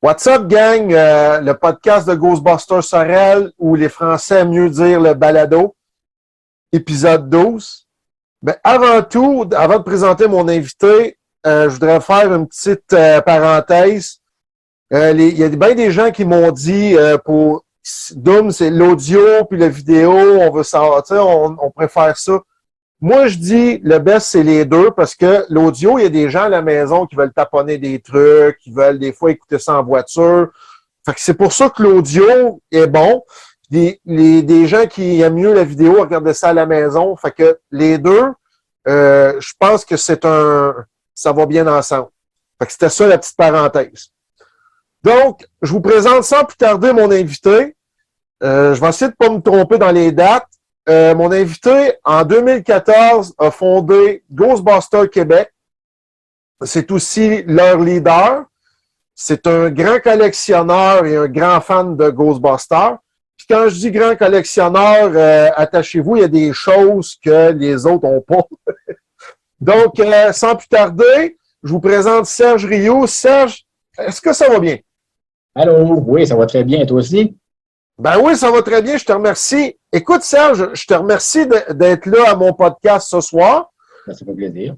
What's up, gang? Le podcast de Ghostbusters Sorel, où les Français aiment mieux dire le balado, épisode 12. Mais avant tout, avant de présenter mon invité, je voudrais faire une petite parenthèse. Il y a bien des gens qui m'ont dit pour Doom, c'est l'audio puis la vidéo, on veut savoir, on préfère ça. Moi, je dis le best, c'est les deux, parce que l'audio, il y a des gens à la maison qui veulent taponner des trucs, qui veulent des fois écouter ça en voiture. Fait que c'est pour ça que l'audio est bon. Des gens qui aiment mieux la vidéo, regardent ça à la maison. Fait que les deux, je pense que ça va bien ensemble. Fait que c'était ça la petite parenthèse. Donc, je vous présente sans plus tarder mon invité. Je vais essayer de ne pas me tromper dans les dates. Mon invité, en 2014, a fondé Ghostbusters Québec. C'est aussi leur leader. C'est un grand collectionneur et un grand fan de Ghostbusters. Puis quand je dis grand collectionneur, attachez-vous, il y a des choses que les autres n'ont pas. Donc, sans plus tarder, je vous présente Serge Rioux. Serge, est-ce que ça va bien? Allô, oui, ça va très bien, toi aussi? Ben oui, ça va très bien, je te remercie. Écoute, Serge, je te remercie d'être là à mon podcast ce soir. Ça fait plaisir.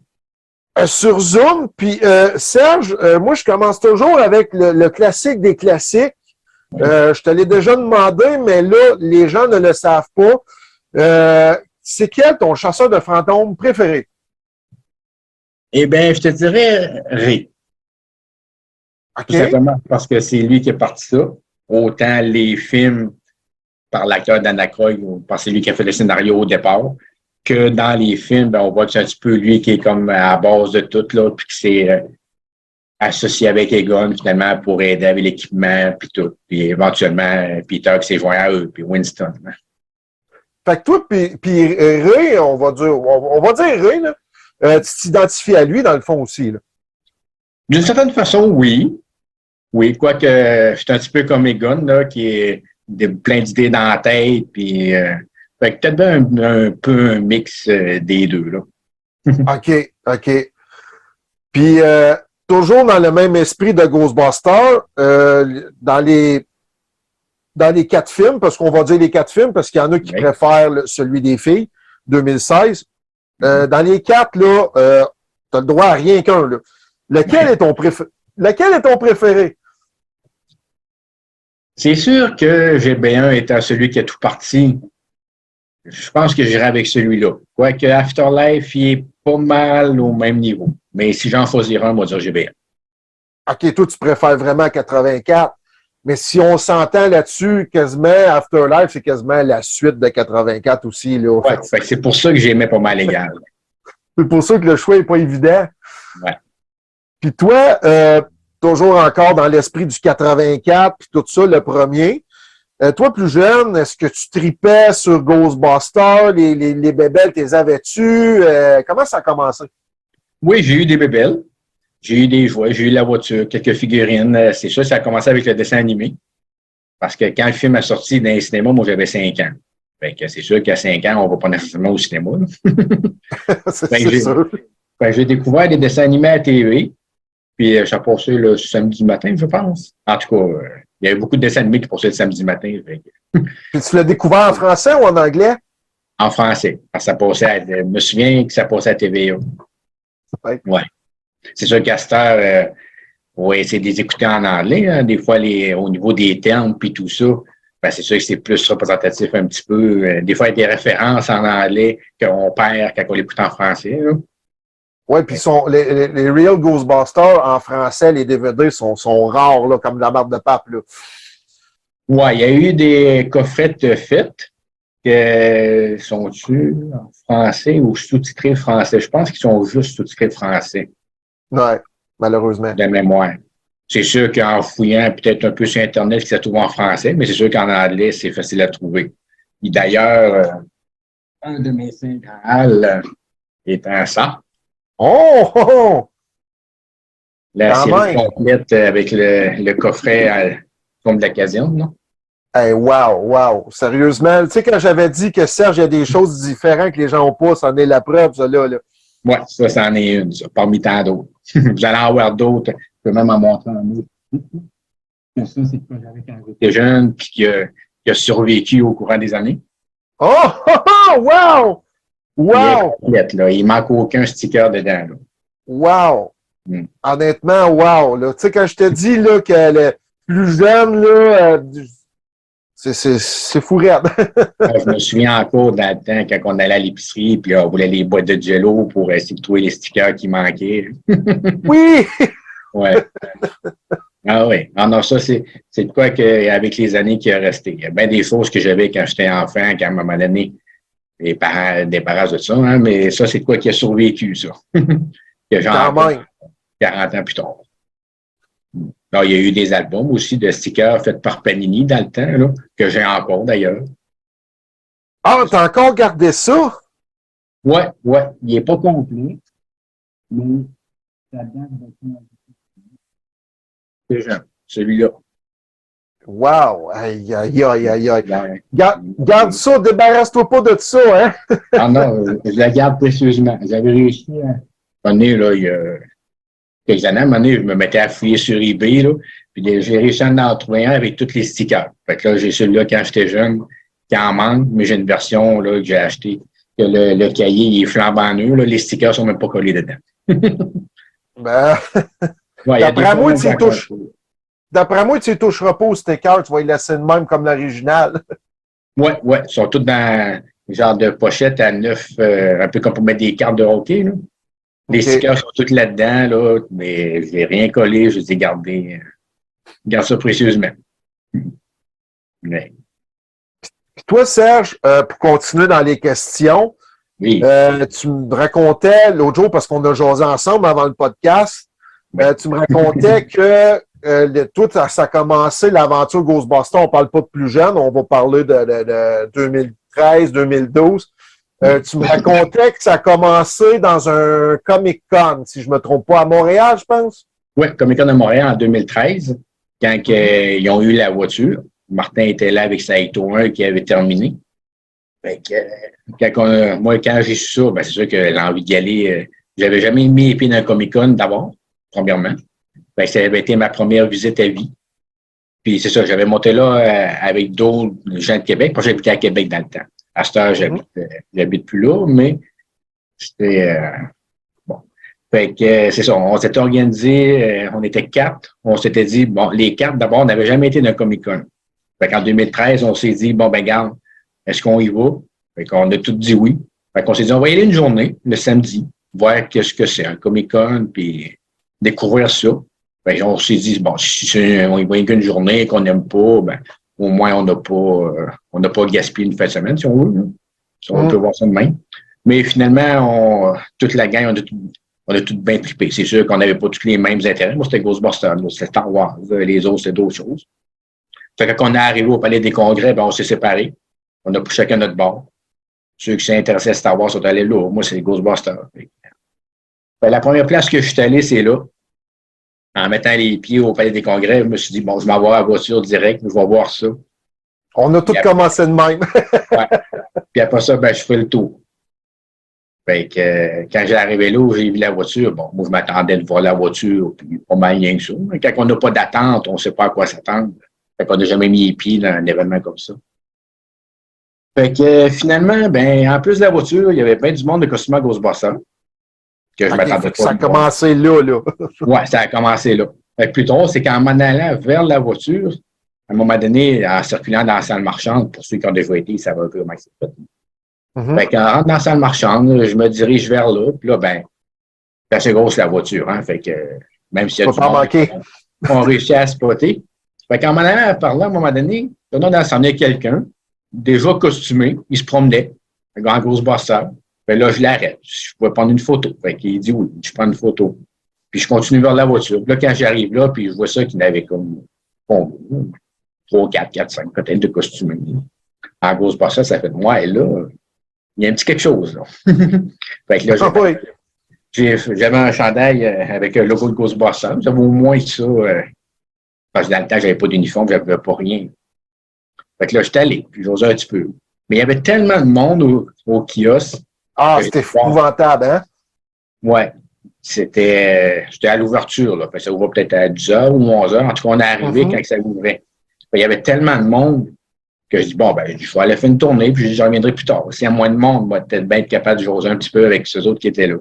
Sur Zoom. Puis, Serge, moi, je commence toujours avec le classique des classiques. Je te l'ai déjà demandé, mais là, les gens ne le savent pas. C'est quel ton chasseur de fantômes préféré? Eh bien, je te dirais Ray. OK. Tout simplement parce que c'est lui qui a parti ça. Autant les films par l'acteur Dan Aykroyd, parce que c'est lui qui a fait le scénario au départ, que dans les films, ben, on voit que c'est un petit peu lui qui est comme à la base de tout, là, puis qui s'est associé avec Egon, finalement, pour aider avec l'équipement, puis tout. Puis éventuellement, Peter qui s'est joint à eux, puis Winston. Hein. Fait que toi, puis Ray, on va dire Ray, là, tu t'identifies à lui, dans le fond, aussi, là. D'une certaine façon, oui. Oui, quoique c'est un petit peu comme Egon, là, qui est plein d'idées dans la tête, puis fait que peut-être un peu un mix des deux, là. OK. Puis, toujours dans le même esprit de Ghostbusters, dans les 4 films, parce qu'on va dire les 4 films, parce qu'il y en a qui préfèrent celui des filles, 2016. Dans les 4, là, t'as le droit à rien qu'un, là. Lequel est ton préféré? C'est sûr que GB1 étant celui qui a tout parti, je pense que j'irai avec celui-là. Quoique Afterlife, il est pas mal au même niveau. Mais si j'en choisirais un, on va dire GB1. OK, toi, tu préfères vraiment 84. Mais si on s'entend là-dessus, quasiment Afterlife, c'est quasiment la suite de 84 aussi, là. Ouais, fait que c'est pour ça que j'aimais pas mal égal. C'est pour ça que le choix n'est pas évident. Ouais. Puis toi, toujours encore dans l'esprit du 84, puis tout ça, le premier. Toi, plus jeune, est-ce que tu tripais sur Ghostbusters? Les bébelles, t'es avais-tu? Comment ça a commencé? Oui, j'ai eu des bébelles. J'ai eu des jouets, j'ai eu la voiture, quelques figurines. C'est ça a commencé avec le dessin animé. Parce que quand le film a sorti dans les cinémas, moi, j'avais 5 ans. Fait que c'est sûr qu'à 5 ans, on ne va pas nécessairement au cinéma. C'est sûr. J'ai découvert des dessins animés à la TV. Puis, ça passé le samedi matin, je pense. En tout cas, il y avait beaucoup de dessins animés qui passaient le samedi matin. Puis tu l'as découvert en français ou en anglais? En français. Parce que ça passait je me souviens que ça passait à TVA. Ouais. C'est sûr qu'à cette heure, on va essayer de les écouter en anglais. Hein. Des fois, au niveau des termes puis tout ça, ben, c'est sûr que c'est plus représentatif un petit peu. Des fois, il y a des références en anglais qu'on perd quand on l'écoute en français. Là. Oui, puis les Real Ghostbusters en français, les DVD sont rares, là, comme la marque de pape. Là. Oui, il y a eu des coffrets faits que sont-ils en français ou sous-titrés français? Je pense qu'ils sont juste sous-titrés français. Oui, malheureusement. De mémoire. C'est sûr qu'en fouillant peut-être un peu sur Internet, ça se trouve en français, mais c'est sûr qu'en anglais, c'est facile à trouver. Et d'ailleurs, un de mes signes est un ça. Oh! La série complète avec le coffret comme de l'occasion, non? Hey, wow! Sérieusement, tu sais, quand j'avais dit que Serge, il y a des choses différentes que les gens n'ont pas, ça en est la preuve, ça, là. Oui, ça en est une, ça, parmi tant d'autres. Vous allez en avoir d'autres. Je peux même en montrer un autre. Ça, c'est quoi j'avais quand j'étais jeune, puis qui a survécu au courant des années. Oh, oh, oh, wow! Il est Wow! complète, là. Il manque aucun sticker dedans, là. Wow! Mm. Honnêtement, wow! Là. Tu sais, quand je te dis là, qu'elle est plus jeune, là, c'est fou raide. Je me souviens encore dans le temps, quand on allait à l'épicerie, puis on voulait les boîtes de Jello pour essayer de trouver les stickers qui manquaient. Oui! Ouais. Ah oui. Ah non, ça, c'est de quoi qu'avec les années qui est resté. Il y a bien des choses que j'avais quand j'étais enfant, qu'à un moment donné, les parents débarrassent de ça, hein, mais ça, c'est de quoi qui a survécu, ça. Que j'ai Quand encore même. 40 ans plus tard. Alors, il y a eu des albums aussi de stickers faits par Panini dans le temps, là, que j'ai encore d'ailleurs. Ah, t'as encore gardé ça? Ouais, ouais. Il n'est pas complet, mais ça date de déjà, celui-là. Wow! Aïe, aïe, aïe, aïe, aïe. Ouais. Garde ça, débarrasse-toi pas de ça, hein? Ah non, je la garde précieusement. J'avais réussi à un moment donné, là, il y a quelques années, à un moment donné, je me mettais à fouiller sur eBay, là, puis j'ai réussi à en trouver un avec tous les stickers. Fait que là, j'ai celui-là quand j'étais jeune, qui en manque, mais j'ai une version là, que j'ai achetée, que le cahier il est flambant neuf, là, les stickers sont même pas collés dedans. Ben, Ouais, il y a des d'après moi, bons tu y touches. D'après moi, tu ne toucheras pas au sticker, tu vas y laisser de même comme l'original. Ouais, ouais, ils sont tous dans le genre de pochette à neuf, un peu comme pour mettre des cartes de hockey, là. Les OK. stickers sont tous là-dedans, là, mais je n'ai rien collé, je les ai gardés. Garde ça précieusement. Mais, Puis toi, Serge, pour continuer dans les questions, oui. tu me racontais l'autre jour, parce qu'on a jasé ensemble avant le podcast, tu me racontais que toi, ça a commencé l'aventure Ghostbusters. On ne parle pas de plus jeune, on va parler de 2013, 2012. Tu me racontais que ça a commencé dans un Comic-Con, si je ne me trompe pas, à Montréal, je pense. Oui, Comic-Con de Montréal en 2013, quand ils ont eu la voiture. Martin était là avec sa Ito 1 qui avait terminé. Fait que, moi, quand j'ai su ça, ben, c'est sûr que l'envie d'y aller, j'avais jamais mis les pieds dans un Comic-Con d'abord, premièrement. Ben, ça avait été ma première visite à vie. Puis c'est ça, j'avais monté là avec d'autres gens de Québec, parce que j'habitais à Québec dans le temps. À cette heure, j'habite plus là, mais c'était bon. Fait que c'est ça, on s'était organisé, on était 4. On s'était dit, bon, les 4, d'abord, on n'avait jamais été dans un Comic-Con. Fait qu'en 2013, on s'est dit, bon, ben, garde, est-ce qu'on y va? Fait qu'on a tous dit oui. Fait qu'on s'est dit, on va y aller une journée, le samedi, voir qu'est-ce que c'est, un Comic-Con, puis découvrir ça. Fait qu'on s'est dit, bon, si on y va qu'une journée qu'on n'aime pas, ben, au moins, on n'a pas gaspillé une fin de semaine, si on veut. Si on peut voir ça de même. Mais finalement, toute la gang, on a tout bien trippé. C'est sûr qu'on n'avait pas tous les mêmes intérêts. Moi, c'était Ghostbusters, c'était Star Wars. Les autres, c'était d'autres choses. Fait que quand on est arrivé au Palais des Congrès, ben, on s'est séparés. On a pris chacun notre bord. Ceux qui s'intéressaient à Star Wars sont allés là. Moi, c'est les Ghostbusters. Ben, la première place que je suis allé, c'est là. En mettant les pieds au Palais des Congrès, je me suis dit, bon, je m'en vais à la voiture direct, je vais voir ça. On a tous commencé de même. Ouais. Puis après ça, ben, je fais le tour. Fait que, quand j'ai arrivé là, j'ai vu la voiture. Bon, moi, je m'attendais de voir la voiture, puis pas mal rien que ça. Quand on n'a pas d'attente, on ne sait pas à quoi s'attendre. Fait qu'on n'a jamais mis les pieds dans un événement comme ça. Fait que, finalement, ben, en plus de la voiture, il y avait bien du monde de costume à Ghostbusters. Que je m'attendais pas. Ça a commencé là. Ouais, ça a commencé là. Fait que plus tard, c'est qu'en m'en allant vers la voiture, à un moment donné, en circulant dans la salle marchande, pour ceux qui ont déjà été, ils savent un peu comment c'est fait. Fait qu'en rentrant dans la salle marchande, je me dirige vers là, puis là, ben, c'est assez grosse la voiture, hein. Fait que même s'il y a du monde, on réussit à spotter. Fait qu'en m'en allant par là, à un moment donné, là, s'en est quelqu'un, déjà costumé, il se promenait, un grand Ghostbuster. Fait là, je l'arrête. Je pouvais prendre une photo. Fait qu'il dit oui, je prends une photo. Puis je continue vers la voiture. Puis là, quand j'arrive là, puis je vois ça qu'il n'avait comme 3, 4, 5 peut-être de costumés. En Ghostbuster, ça fait de moi, et là, il y a un petit quelque chose, là. Fait que là, j'avais un chandail avec le logo de Ghostbusters. J'avais au moins ça. Parce que dans le temps, j'avais pas d'uniforme, j'avais pas rien. Fait que là, j'étais allé, puis j'osais un petit peu. Mais il y avait tellement de monde au kiosque. Ah, c'était épouvantable, hein? Ouais. c'était à l'ouverture, là. Fait que ça ouvre peut-être à 10h ou 11h. En tout cas, on est arrivé quand ça ouvrait. Il y avait tellement de monde que je dis, bon, ben, je vais aller faire une tournée, puis je reviendrai plus tard. S'il y a moins de monde, on va peut-être bien être capable de jaser un petit peu avec ceux autres qui étaient là.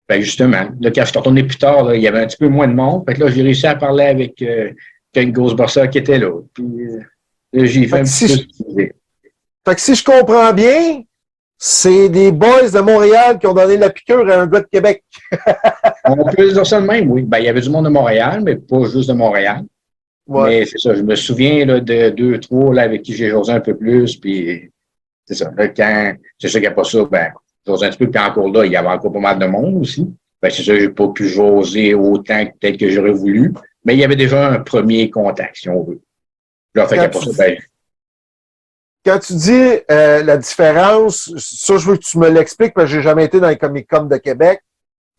Ben, justement, là, quand je suis retourné plus tard, là, il y avait un petit peu moins de monde. Fait que là, j'ai réussi à parler avec quelques Ghostbusters qui étaient là. Puis là, j'ai fait un petit peu. Fait que si je comprends bien, c'est des boys de Montréal qui ont donné la piqûre à un gars de Québec. On peut dire ça de même, oui. Ben, il y avait du monde de Montréal, mais pas juste de Montréal. Ouais. Mais c'est ça, je me souviens là, de 2, 3 là, avec qui j'ai jasé un peu plus. Puis c'est ça. Là, quand c'est sûr qu'il n'y a pas ça, ben, j'ose un petit peu, puis encore là, il y avait encore pas mal de monde aussi. Ben, c'est sûr que j'ai pas pu jaser autant que peut-être que j'aurais voulu. Mais il y avait déjà un premier contact, si on veut. Là, fait qu'il y a pas ça, ben, quand tu dis la différence, ça, je veux que tu me l'expliques parce que j'ai jamais été dans les Comic-Con de Québec.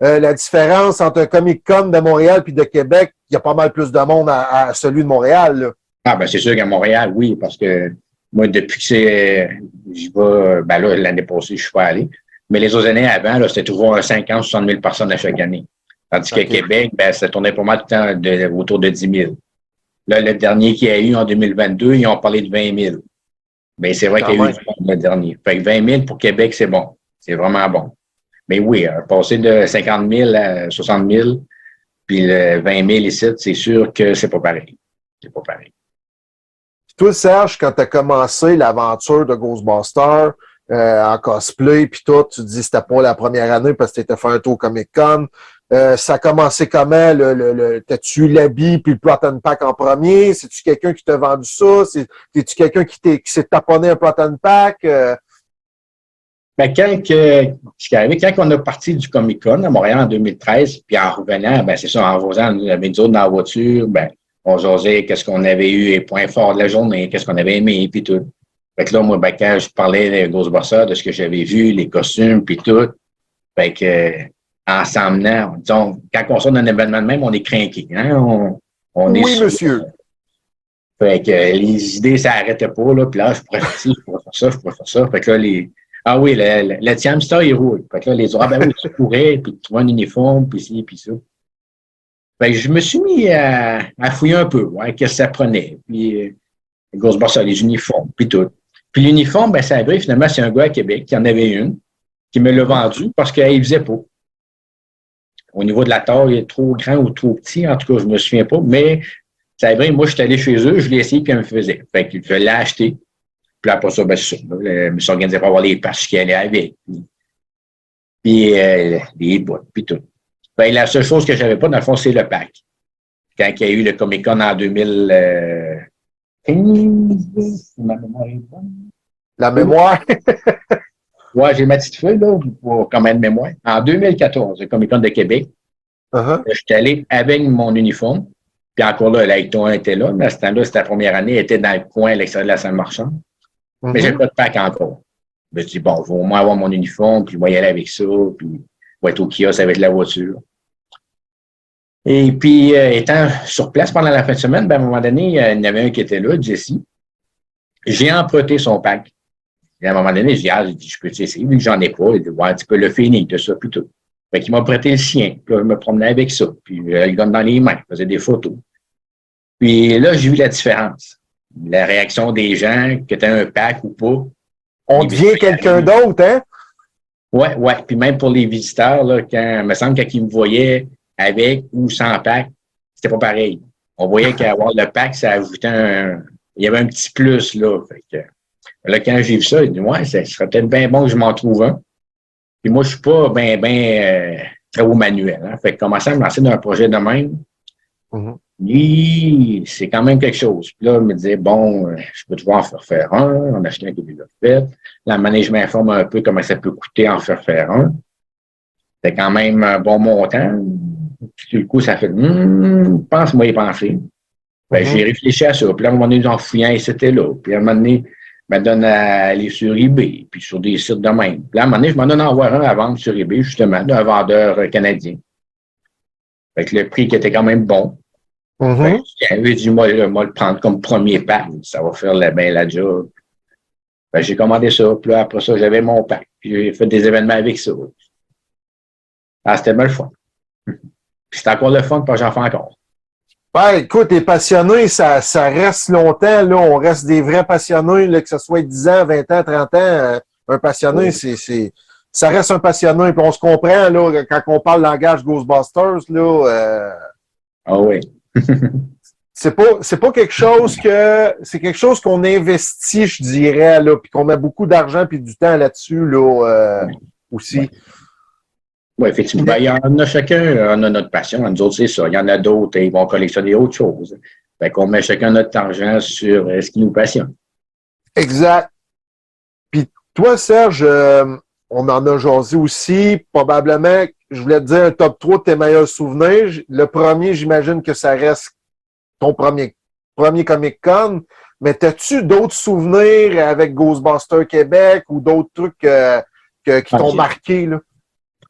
La différence entre un Comic-Con de Montréal puis de Québec, il y a pas mal plus de monde à celui de Montréal, là. Ah, ben, c'est sûr qu'à Montréal, oui, parce que moi, depuis que j'y vais, ben là, l'année passée, je suis pas allé. Mais les autres années avant, là, c'était toujours 50, 60 000 personnes à chaque année. Tandis qu'à Québec, ben, ça tournait pas mal tout le temps autour de 10 000. Là, le dernier qu'il y a eu en 2022, ils ont parlé de 20 000. Mais c'est vrai qu'il y a eu du monde le dernier. Fait que 20 000 pour Québec, c'est bon. C'est vraiment bon. Mais oui, passer de 50 000 à 60 000, puis le 20 000 ici, c'est sûr que c'est pas pareil. C'est pas pareil. Toi, Serge, quand tu as commencé l'aventure de Ghostbusters en cosplay, puis tout, tu dis que c'était pas la première année parce que tu étais fait un tour Comic-Con. Ça a commencé comment? T'as-tu eu l'habit puis le plot and pack en premier? C'est-tu quelqu'un qui t'a vendu ça? C'est-tu quelqu'un qui s'est taponné un plot and pack? Ben, ce qui est arrivé, quand on a parti du Comic-Con à Montréal en 2013, puis en revenant, ben, c'est ça, en revenant, on avait nous autres dans la voiture, ben, on jasait qu'est-ce qu'on avait eu, les points forts de la journée, qu'est-ce qu'on avait aimé, puis tout. Fait que là, moi, ben, quand je parlais de Ghostbusters, de ce que j'avais vu, les costumes, puis tout, fait que, en s'emmenant, disons, quand on sort d'un événement de même, on est craqué, hein, on oui, est monsieur. Fait que les idées, ça n'arrêtait pas, là, puis là, je pourrais faire ça, je pourrais faire ça, je pourrais faire ça. Fait que là, ah oui, le Tiamstar, il roule. Fait que là, les autres, ah ben oui, tu pourrais, puis tu trouves un uniforme, puis ci, puis ça. Fait que je me suis mis à fouiller un peu, ouais, qu'est-ce que ça prenait. Puis, Ghostbusters, les uniformes, puis tout. Puis l'uniforme, ben, ça arrive, finalement, c'est un gars à Québec qui en avait une, qui me l'a vendu parce qu'il faisait pas. Au niveau de la taille, il est trop grand ou trop petit, en tout cas, je me souviens pas, mais ça arrive, moi, je suis allé chez eux, je l'ai essayé, puis elle me faisait. Fait que je l'ai acheté. Puis après ça, ben, c'est ça. Je me suis organisé pour avoir les patchs qui allaient avec. Puis les boîtes, puis tout. Ben, la seule chose que j'avais pas, dans le fond, c'est le pack. Quand il y a eu le Comic-Con en 2015, ma mémoire est bonne. La mémoire? Ouais, j'ai ma petite feuille, là, pour combien de mémoire. En 2014, le Comic-Con de Québec, je suis allé avec mon uniforme. Puis encore là, l'Aicton était là, mais à ce temps-là, c'était la première année, elle était dans le coin à l'extérieur de la salle marchande. Mais j'ai pas de pack encore. Je me suis dit, bon, je vais au moins avoir mon uniforme, puis je vais y aller avec ça, puis je vais être au kiosque avec la voiture. Et puis, étant sur place pendant la fin de semaine, ben, à un moment donné, il y en avait un qui était là, Jesse. J'ai emprunté son pack. Et à un moment donné, j'ai dit, je peux essayer, vu que j'en ai pas. Il dit, ouais, tu peux le finir de ça, puis tout. Fait qu'il m'a prêté le sien. Puis là, je me promenais avec ça. Puis, il donne dans les mains, je faisais des photos. Puis là, j'ai vu la différence. La réaction des gens, que tu as un pack ou pas. On devient quelqu'un d'autre, hein? Ouais, ouais. Puis même pour les visiteurs, là, il me semble qu'ils me voyaient avec ou sans pack, c'était pas pareil. On voyait qu'avoir le pack, ça ajoutait il y avait un petit plus, là. Fait que, là, quand j'ai vu ça, j'ai dit, ouais, ça serait peut-être bien bon que je m'en trouve un. Puis moi, je suis pas très haut manuel, hein. Fait que commencer à me lancer dans un projet de même, c'est quand même quelque chose. Puis là, je me disais, bon, je peux toujours en faire un. On a acheté un qui est déjà fait. La manège m'informe un peu comment ça peut coûter en faire un. C'est quand même un bon montant. Puis, du coup, ça fait, pense-moi y penser. Ben, j'ai réfléchi à ça. Puis là, à un moment donné, en fouillant, c'était là. Puis à un moment donné, je me donne à aller sur eBay, puis sur des sites de même. Puis là, à un moment donné, je m'en donne à en voir un à vendre sur eBay, justement, d'un vendeur canadien. Fait que le prix qui était quand même bon. J'avais dit, moi, le prendre comme premier pack. Ça va faire la job. Ben, j'ai commandé ça. Puis là, après ça, j'avais mon pack. Puis j'ai fait des événements avec ça. Ah, c'était bien le fun. C'est encore le fun parce que j'en fais encore. Ben, écoute, les passionnés, ça reste longtemps, là. On reste des vrais passionnés, là, que ce soit 10 ans, 20 ans, 30 ans. Un passionné, ça reste un passionné. Puis on se comprend, là, quand on parle langage Ghostbusters, là, Ah oui. c'est pas quelque chose c'est quelque chose qu'on investit, je dirais, là, puis qu'on met beaucoup d'argent puis du temps là-dessus, là, aussi. Ouais. Oui, effectivement. Ben, il y en a chacun, on a notre passion. Nous autres, c'est ça. Il y en a d'autres, ils vont collectionner autre chose. Fait qu'on met chacun notre argent sur ce qui nous passionne. Exact. Puis toi, Serge, on en a jasé aussi. Probablement, je voulais te dire un top 3 de tes meilleurs souvenirs. Le premier, j'imagine que ça reste ton premier Comic-Con. Mais as-tu d'autres souvenirs avec Ghostbusters Québec ou d'autres trucs qui t'ont marqué, là?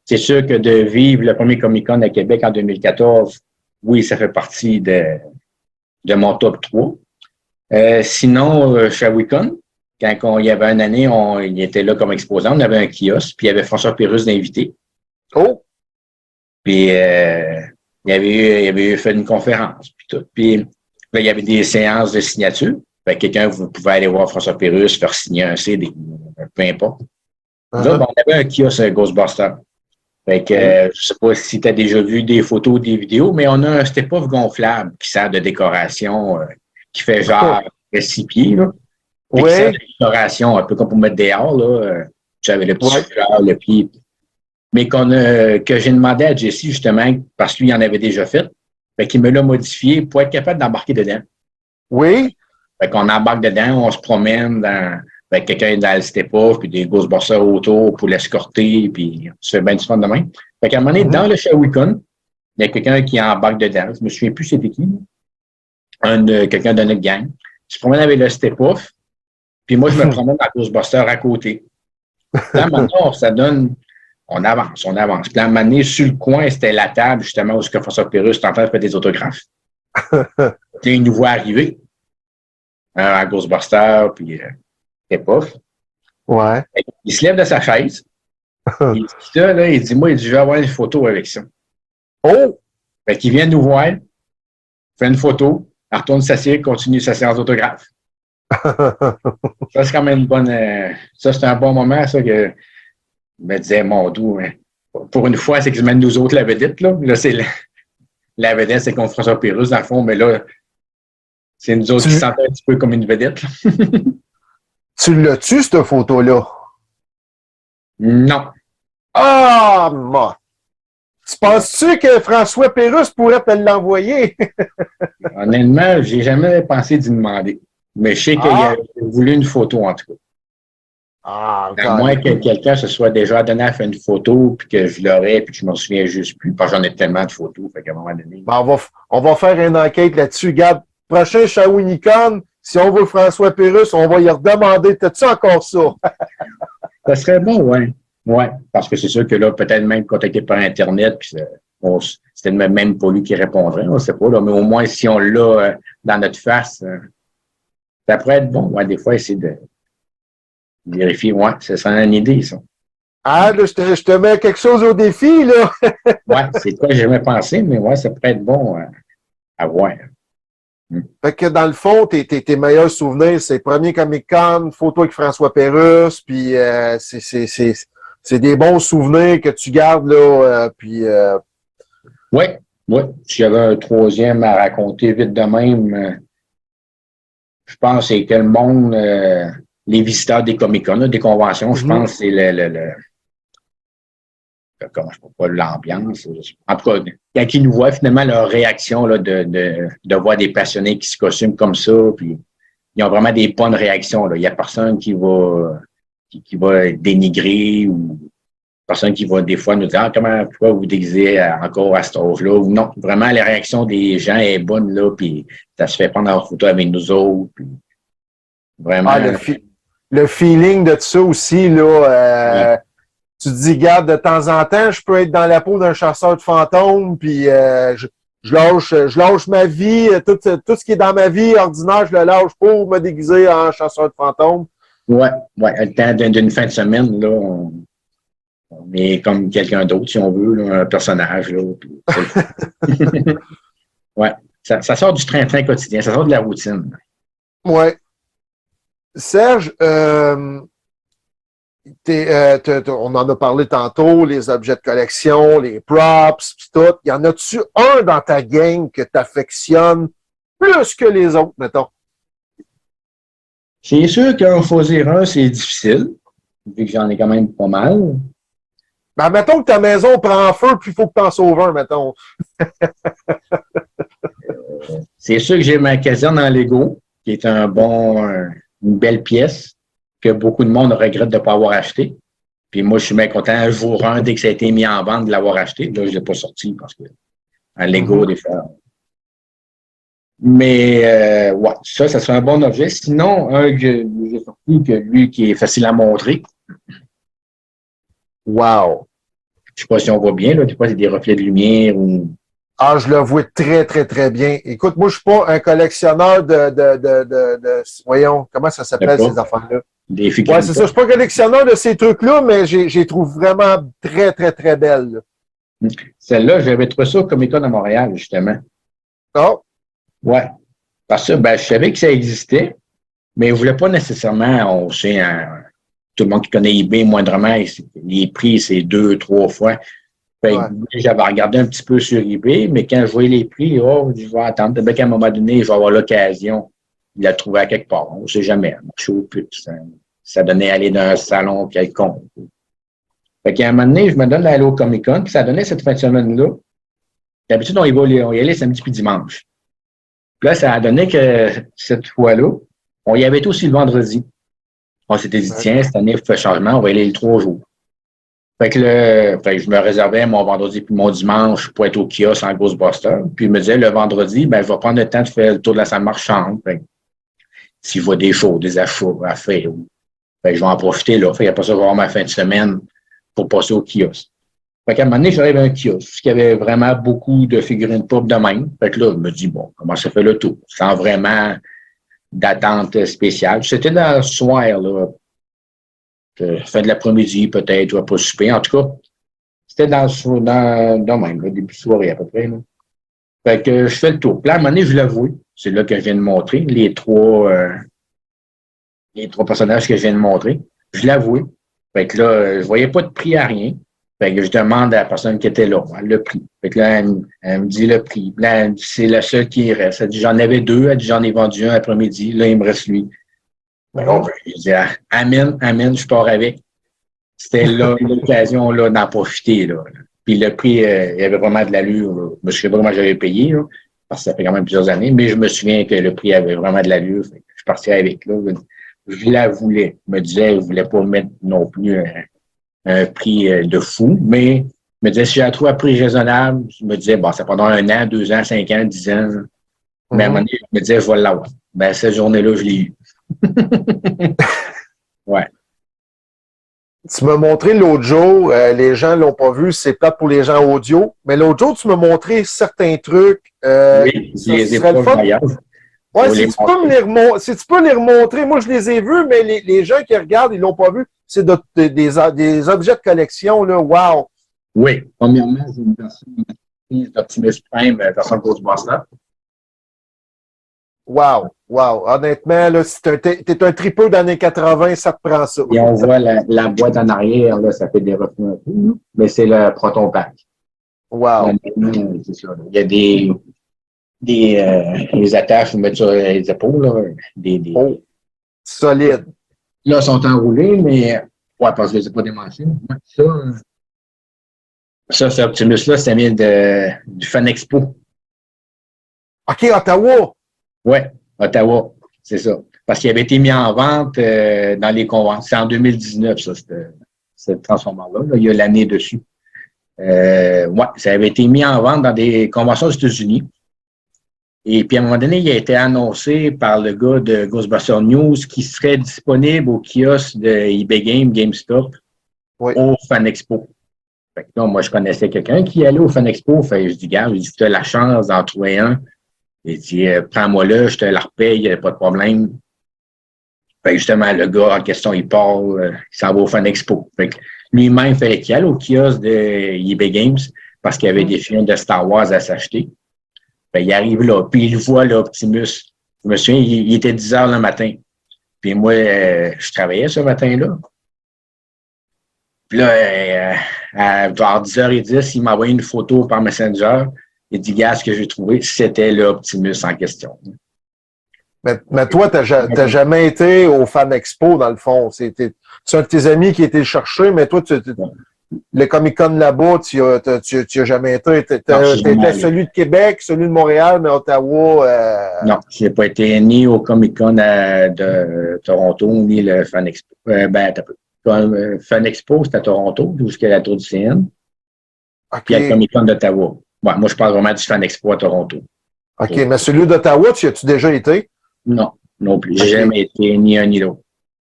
C'est sûr que de vivre le premier Comic-Con à Québec en 2014, oui, ça fait partie de mon top 3. Sinon, Shawicon, quand il y avait une année, il était là comme exposant, on avait un kiosque, puis il y avait François Pérusse d'invité. Oh! Puis il avait eu fait une conférence, puis tout. Puis là, il y avait des séances de signature. Fait que quelqu'un, vous pouvez aller voir François Pérusse, faire signer un CD, peu importe. Là, on avait un kiosque Ghostbusters. Fait que, je sais pas si tu as déjà vu des photos, des vidéos, mais on a un step-off gonflable qui sert de décoration, qui fait genre 6 pieds, là. Qui sert de décoration, un peu comme pour mettre dehors, là. J'avais le petit fleur, le pied. Mais que j'ai demandé à Jesse, justement, parce qu'il en avait déjà fait, fait qu'il me l'a modifié pour être capable d'embarquer dedans. Oui. Fait qu'on embarque dedans, on se promène avec quelqu'un dans le step-off, puis des Ghostbusters autour pour l'escorter, puis c'est bien du fun de même. Fait qu'à un moment donné, dans le Shawicon, il y a quelqu'un qui embarque dedans. Je me souviens plus c'était qui. Quelqu'un de notre gang. Il se promène avec le step-off, puis moi, je me promène dans Ghostbusters à côté. Là, maintenant, ça donne... On avance. Puis là, à un moment donné, sur le coin, c'était la table, justement, où François Pérusse est en train de faire des autographes. Puis il nous voit arriver à Ghostbusters, puis Step-Off. Ouais. Il se lève de sa chaise. Il dit ça, là, il dit, moi, je vais avoir une photo avec ça. Oh! Fait qu'il vient nous voir, fait une photo, elle retourne s'assied, continue sa séance d'autographe. Ça, c'est quand même une bonne... ça, c'est un bon moment, ça, que je me disais, mon doux, pour une fois, c'est que je mène nous autres la vedette, là. Là, c'est la vedette, c'est qu'on François Pérusse, dans le fond, mais là, c'est nous autres qui sentent un petit peu comme une vedette, là. Tu l'as-tu, cette photo-là? Non. Ah, moi! Tu penses-tu que François Pérusse pourrait te l'envoyer? Honnêtement, j'ai jamais pensé d'y demander. Mais je sais qu'il a voulu une photo, en tout cas. Ah, à moins que quelqu'un se soit déjà donné à faire une photo, puis que je l'aurais, puis que je m'en souviens juste plus, parce que j'en ai tellement de photos, fait qu'à un moment donné... Ben, on va faire une enquête là-dessus. Regarde, prochain Shawinican, si on veut François Pérusse, on va y redemander. T'as-tu encore ça? Ça serait bon, oui. Oui, parce que c'est sûr que là, peut-être même contacté par Internet, puis c'était même pas lui qui répondrait, on ne sait pas, là, mais au moins, si on l'a dans notre face, ça pourrait être bon. Ouais, des fois, essayer de vérifier. Ouais, ça serait une idée, ça. Ah, là, je te mets quelque chose au défi, là. Ouais, c'est quoi que j'aimais penser, mais ouais, ça pourrait être bon à voir. Fait que dans le fond, tes meilleurs souvenirs, c'est premier Comic-Con, photo avec François Pérusse, puis c'est des bons souvenirs que tu gardes, là, puis... Oui. Si j'avais un troisième à raconter vite de même, je pense que c'est que le monde, les visiteurs des Comic-Con, des conventions, je pense que c'est comment je ne peux pas l'ambiance. En tout cas, quand ils nous voient, finalement, leur réaction là, de voir des passionnés qui se costument comme ça, puis ils ont vraiment des bonnes réactions. Là. Il n'y a personne qui va dénigrer ou personne qui va des fois nous dire pourquoi vous déguisez encore à cet âge-là ou non. Vraiment, la réaction des gens est bonne, là, puis ça se fait prendre en photo avec nous autres. Puis vraiment. Le feeling de tout ça aussi, là, tu te dis, garde, de temps en temps, je peux être dans la peau d'un chasseur de fantômes, puis je lâche ma vie, tout ce qui est dans ma vie ordinaire, je le lâche pour me déguiser en chasseur de fantômes. Ouais, le temps d'une fin de semaine, là, On est comme quelqu'un d'autre, si on veut, là, un personnage. Là, puis, ouais. Ça sort du train-train quotidien, ça sort de la routine. Ouais. Serge, on en a parlé tantôt, les objets de collection, les props, pis tout. Y en a-tu un dans ta gang que tu affectionnes plus que les autres, mettons? C'est sûr qu'en choisir un, c'est difficile, vu que j'en ai quand même pas mal. Ben, mettons que ta maison prend feu, puis il faut que tu en sauves un, mettons. C'est sûr que j'ai ma caserne en Lego, qui est une belle pièce que beaucoup de monde regrette de ne pas avoir acheté. Puis moi, je suis bien content un jour dès que ça a été mis en vente, de l'avoir acheté. Là, je ne l'ai pas sorti parce que un Lego, des fois. Mais ouais, ça serait un bon objet. Sinon, un que j'ai sorti, que lui, qui est facile à montrer. Wow! Je ne sais pas si on voit bien, là, des fois, c'est des reflets de lumière ou. Ah, je le vois très, très, très bien. Écoute, moi, je suis pas un collectionneur voyons, comment ça s'appelle ces affaires-là? Des figurines. Ouais, c'est ça. Je suis pas un collectionneur de ces trucs-là, mais j'ai trouve vraiment très, très, très belles. Celle-là, j'avais trouvé ça au Comic-Con à Montréal, justement. Oh! Ouais. Parce que je savais que ça existait, mais je ne voulais pas nécessairement, on sait, tout le monde qui connaît eBay, moindrement, les prix, c'est 2, 3 fois. Ouais. J'avais regardé un petit peu sur eBay, mais quand je voyais les prix, je vais attendre. Peut-être qu'à un moment donné, je vais avoir l'occasion de la trouver à quelque part. On ne sait jamais. Ça donnait aller dans un salon quelconque. Fait qu'à un moment donné, je me donne d'aller au Comic-Con, puis ça donnait cette fin de semaine-là. D'habitude, on y allait samedi puis dimanche. Puis là, ça a donné que cette fois-là, on y avait été aussi le vendredi. On s'était dit, tiens, cette année, il fait changement, on va y aller les 3 jours. Fait que je me réservais mon vendredi puis mon dimanche pour être au kiosque en Ghostbuster. Puis je me disais, le vendredi, je vais prendre le temps de faire le tour de la salle marchande. S'il y a des choses, des achats à faire, je vais en profiter là. Fait après ça, je vais avoir ma fin de semaine pour passer au kiosque. Fait qu'à un moment donné, j'arrive à un kiosque qui avait vraiment beaucoup de figurines pop de même. Fait que là, je me dis, bon, comment ça fait le tour? Sans vraiment d'attente spéciale. C'était dans le soir, là. Fin de l'après-midi, peut-être, ou après souper. En tout cas, c'était dans même, là, début de soirée à peu près. Là. Fait que je fais le tour. Puis là, à un moment donné, je l'avoue. C'est là que je viens de montrer, les trois personnages que je viens de montrer. Je l'avoue. Fait que là, je voyais pas de prix à rien. Fait que je demande à la personne qui était là, le prix. Fait que là, elle me dit le prix. Là, c'est le seul qui reste. Elle dit, j'en avais 2. Elle dit, j'en ai vendu un après-midi. Là, il me reste lui. Je dis, amen, je pars avec. C'était là l'occasion là, d'en profiter. Là. Puis le prix, il y avait vraiment de l'allure. Je ne sais pas comment j'avais payé, là, parce que ça fait quand même plusieurs années, mais je me souviens que le prix avait vraiment de l'allure. Je suis parti avec. Là. Je la voulais. Je me disais, je ne voulais pas mettre non plus un prix de fou, mais je me disais, si j'ai trouvé un prix raisonnable, je me disais, bon, ça pendant 1 an, 2 ans, 5 ans, 10 ans. Mais à un moment donné, je me disais, je vais l'avoir. Ben, cette journée-là, je l'ai eu. Ouais. Tu m'as montré l'autre jour, les gens ne l'ont pas vu, c'est peut-être pour les gens audio, mais l'autre jour, tu m'as montré certains trucs. Oui, les épreuves d'ailleurs. Ouais, si tu peux les remontrer, moi je les ai vus, mais les gens qui regardent, ils l'ont pas vu. C'est des objets de collection, là, wow! Oui, premièrement, j'ai une version d'Optimus Prime, version Ghostbuster. Wow, wow. Honnêtement, là, si t'es un tripeux d'années 80, ça te prend ça. Et on voit la boîte en arrière, là, ça fait des reflets un peu, mais c'est le Proton Pack. Wow. C'est ça. Il y a des attaches pour mettre sur les épaules, là, Oh, solide. Là, ils sont enroulés, mais ouais, parce que je les ai pas démanchés. Ça, c'est Optimus-là, ça vient du Fan Expo. OK, Ottawa. Oui, Ottawa, c'est ça. Parce qu'il avait été mis en vente dans les conventions. C'est en 2019, ça, cette transformation là. Il y a l'année dessus. Ouais, ça avait été mis en vente dans des conventions aux États-Unis. Et puis, à un moment donné, il a été annoncé par le gars de Ghostbusters News qu'il serait disponible au kiosque de eBay Game, GameStop, au Fan Expo. Fait que là, moi, je connaissais quelqu'un qui allait au Fan Expo. Fait que je dis, gars, tu as la chance d'en trouver un. Il dit, prends-moi-le, je te la repaye, il n'y a pas de problème. Fait que justement, le gars en question, il part, il s'en va au Fan Expo. Fait que lui-même fallait qu'il aille au kiosque de eBay Games parce qu'il y avait des films de Star Wars à s'acheter. Ben, il arrive là, puis il voit l'Optimus. Je me souviens, il était 10 heures le matin. Puis moi, je travaillais ce matin-là. Puis là, vers 10h10, il m'a envoyé une photo par Messenger. Il dit, gars, ce que j'ai trouvé, c'était l'Optimus en question. Mais toi, t'as jamais été au Fan Expo, dans le fond. C'est un de tes amis qui a été le chercher, mais toi, le Comic-Con là-bas, tu as jamais été. T'étais celui de Québec, celui de Montréal, mais Ottawa. Non, je n'ai pas été ni au Comic-Con de Toronto, ni le Fan Expo. Fan Expo, c'était à Toronto, jusqu'à la Tour du CN. Okay. Puis il y a le Comic-Con d'Ottawa. Ouais, moi, je parle vraiment du Fan Expo à Toronto. OK, mais celui d'Ottawa, tu y as-tu déjà été? Non, non plus. J'ai jamais été ni un ni l'autre.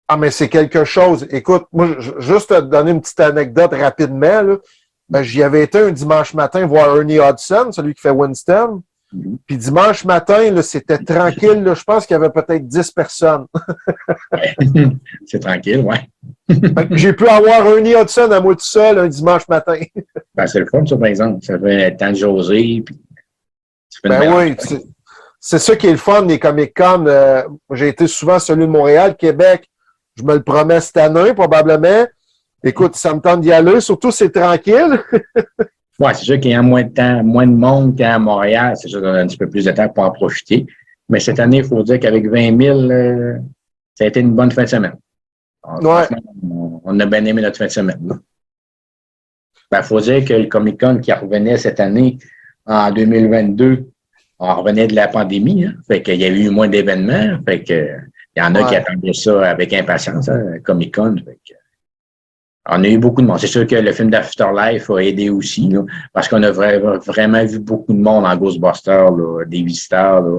Ah, mais c'est quelque chose. Écoute, moi, juste te donner une petite anecdote rapidement, là. J'y avais été un dimanche matin voir Ernie Hudson, celui qui fait Winston. Mm-hmm. Puis dimanche matin, là, c'était tranquille. Là, je pense qu'il y avait peut-être 10 personnes. Ouais. C'est tranquille, ouais. J'ai pu avoir Ernie Hudson à moi tout seul un dimanche matin. Ben, c'est le fun, ça, par exemple. Ça fait le temps de jaser. Puis ben oui, c'est ça qui est le fun, les Comic-Con. J'ai été souvent celui de Montréal, Québec. Je me le promets cette année, probablement. Écoute, ça me tente d'y aller. Surtout, c'est tranquille. Oui, c'est sûr qu'il y a moins de temps, moins de monde qu'à Montréal. C'est sûr qu'on a un petit peu plus de temps pour en profiter. Mais cette année, il faut dire qu'avec 20 000, ça a été une bonne fin de semaine. Alors, ouais. On a bien aimé notre fin de semaine. Il faut dire que le Comic-Con qui revenait cette année, en 2022, on revenait de la pandémie. Hein? Fait qu'il y a eu moins d'événements. Fait que il y en a qui attendaient ça avec impatience, hein, Comic-Con. On a eu beaucoup de monde. C'est sûr que le film d'Afterlife a aidé aussi, là, parce qu'on a vraiment vu beaucoup de monde en Ghostbusters, là, des visiteurs, là,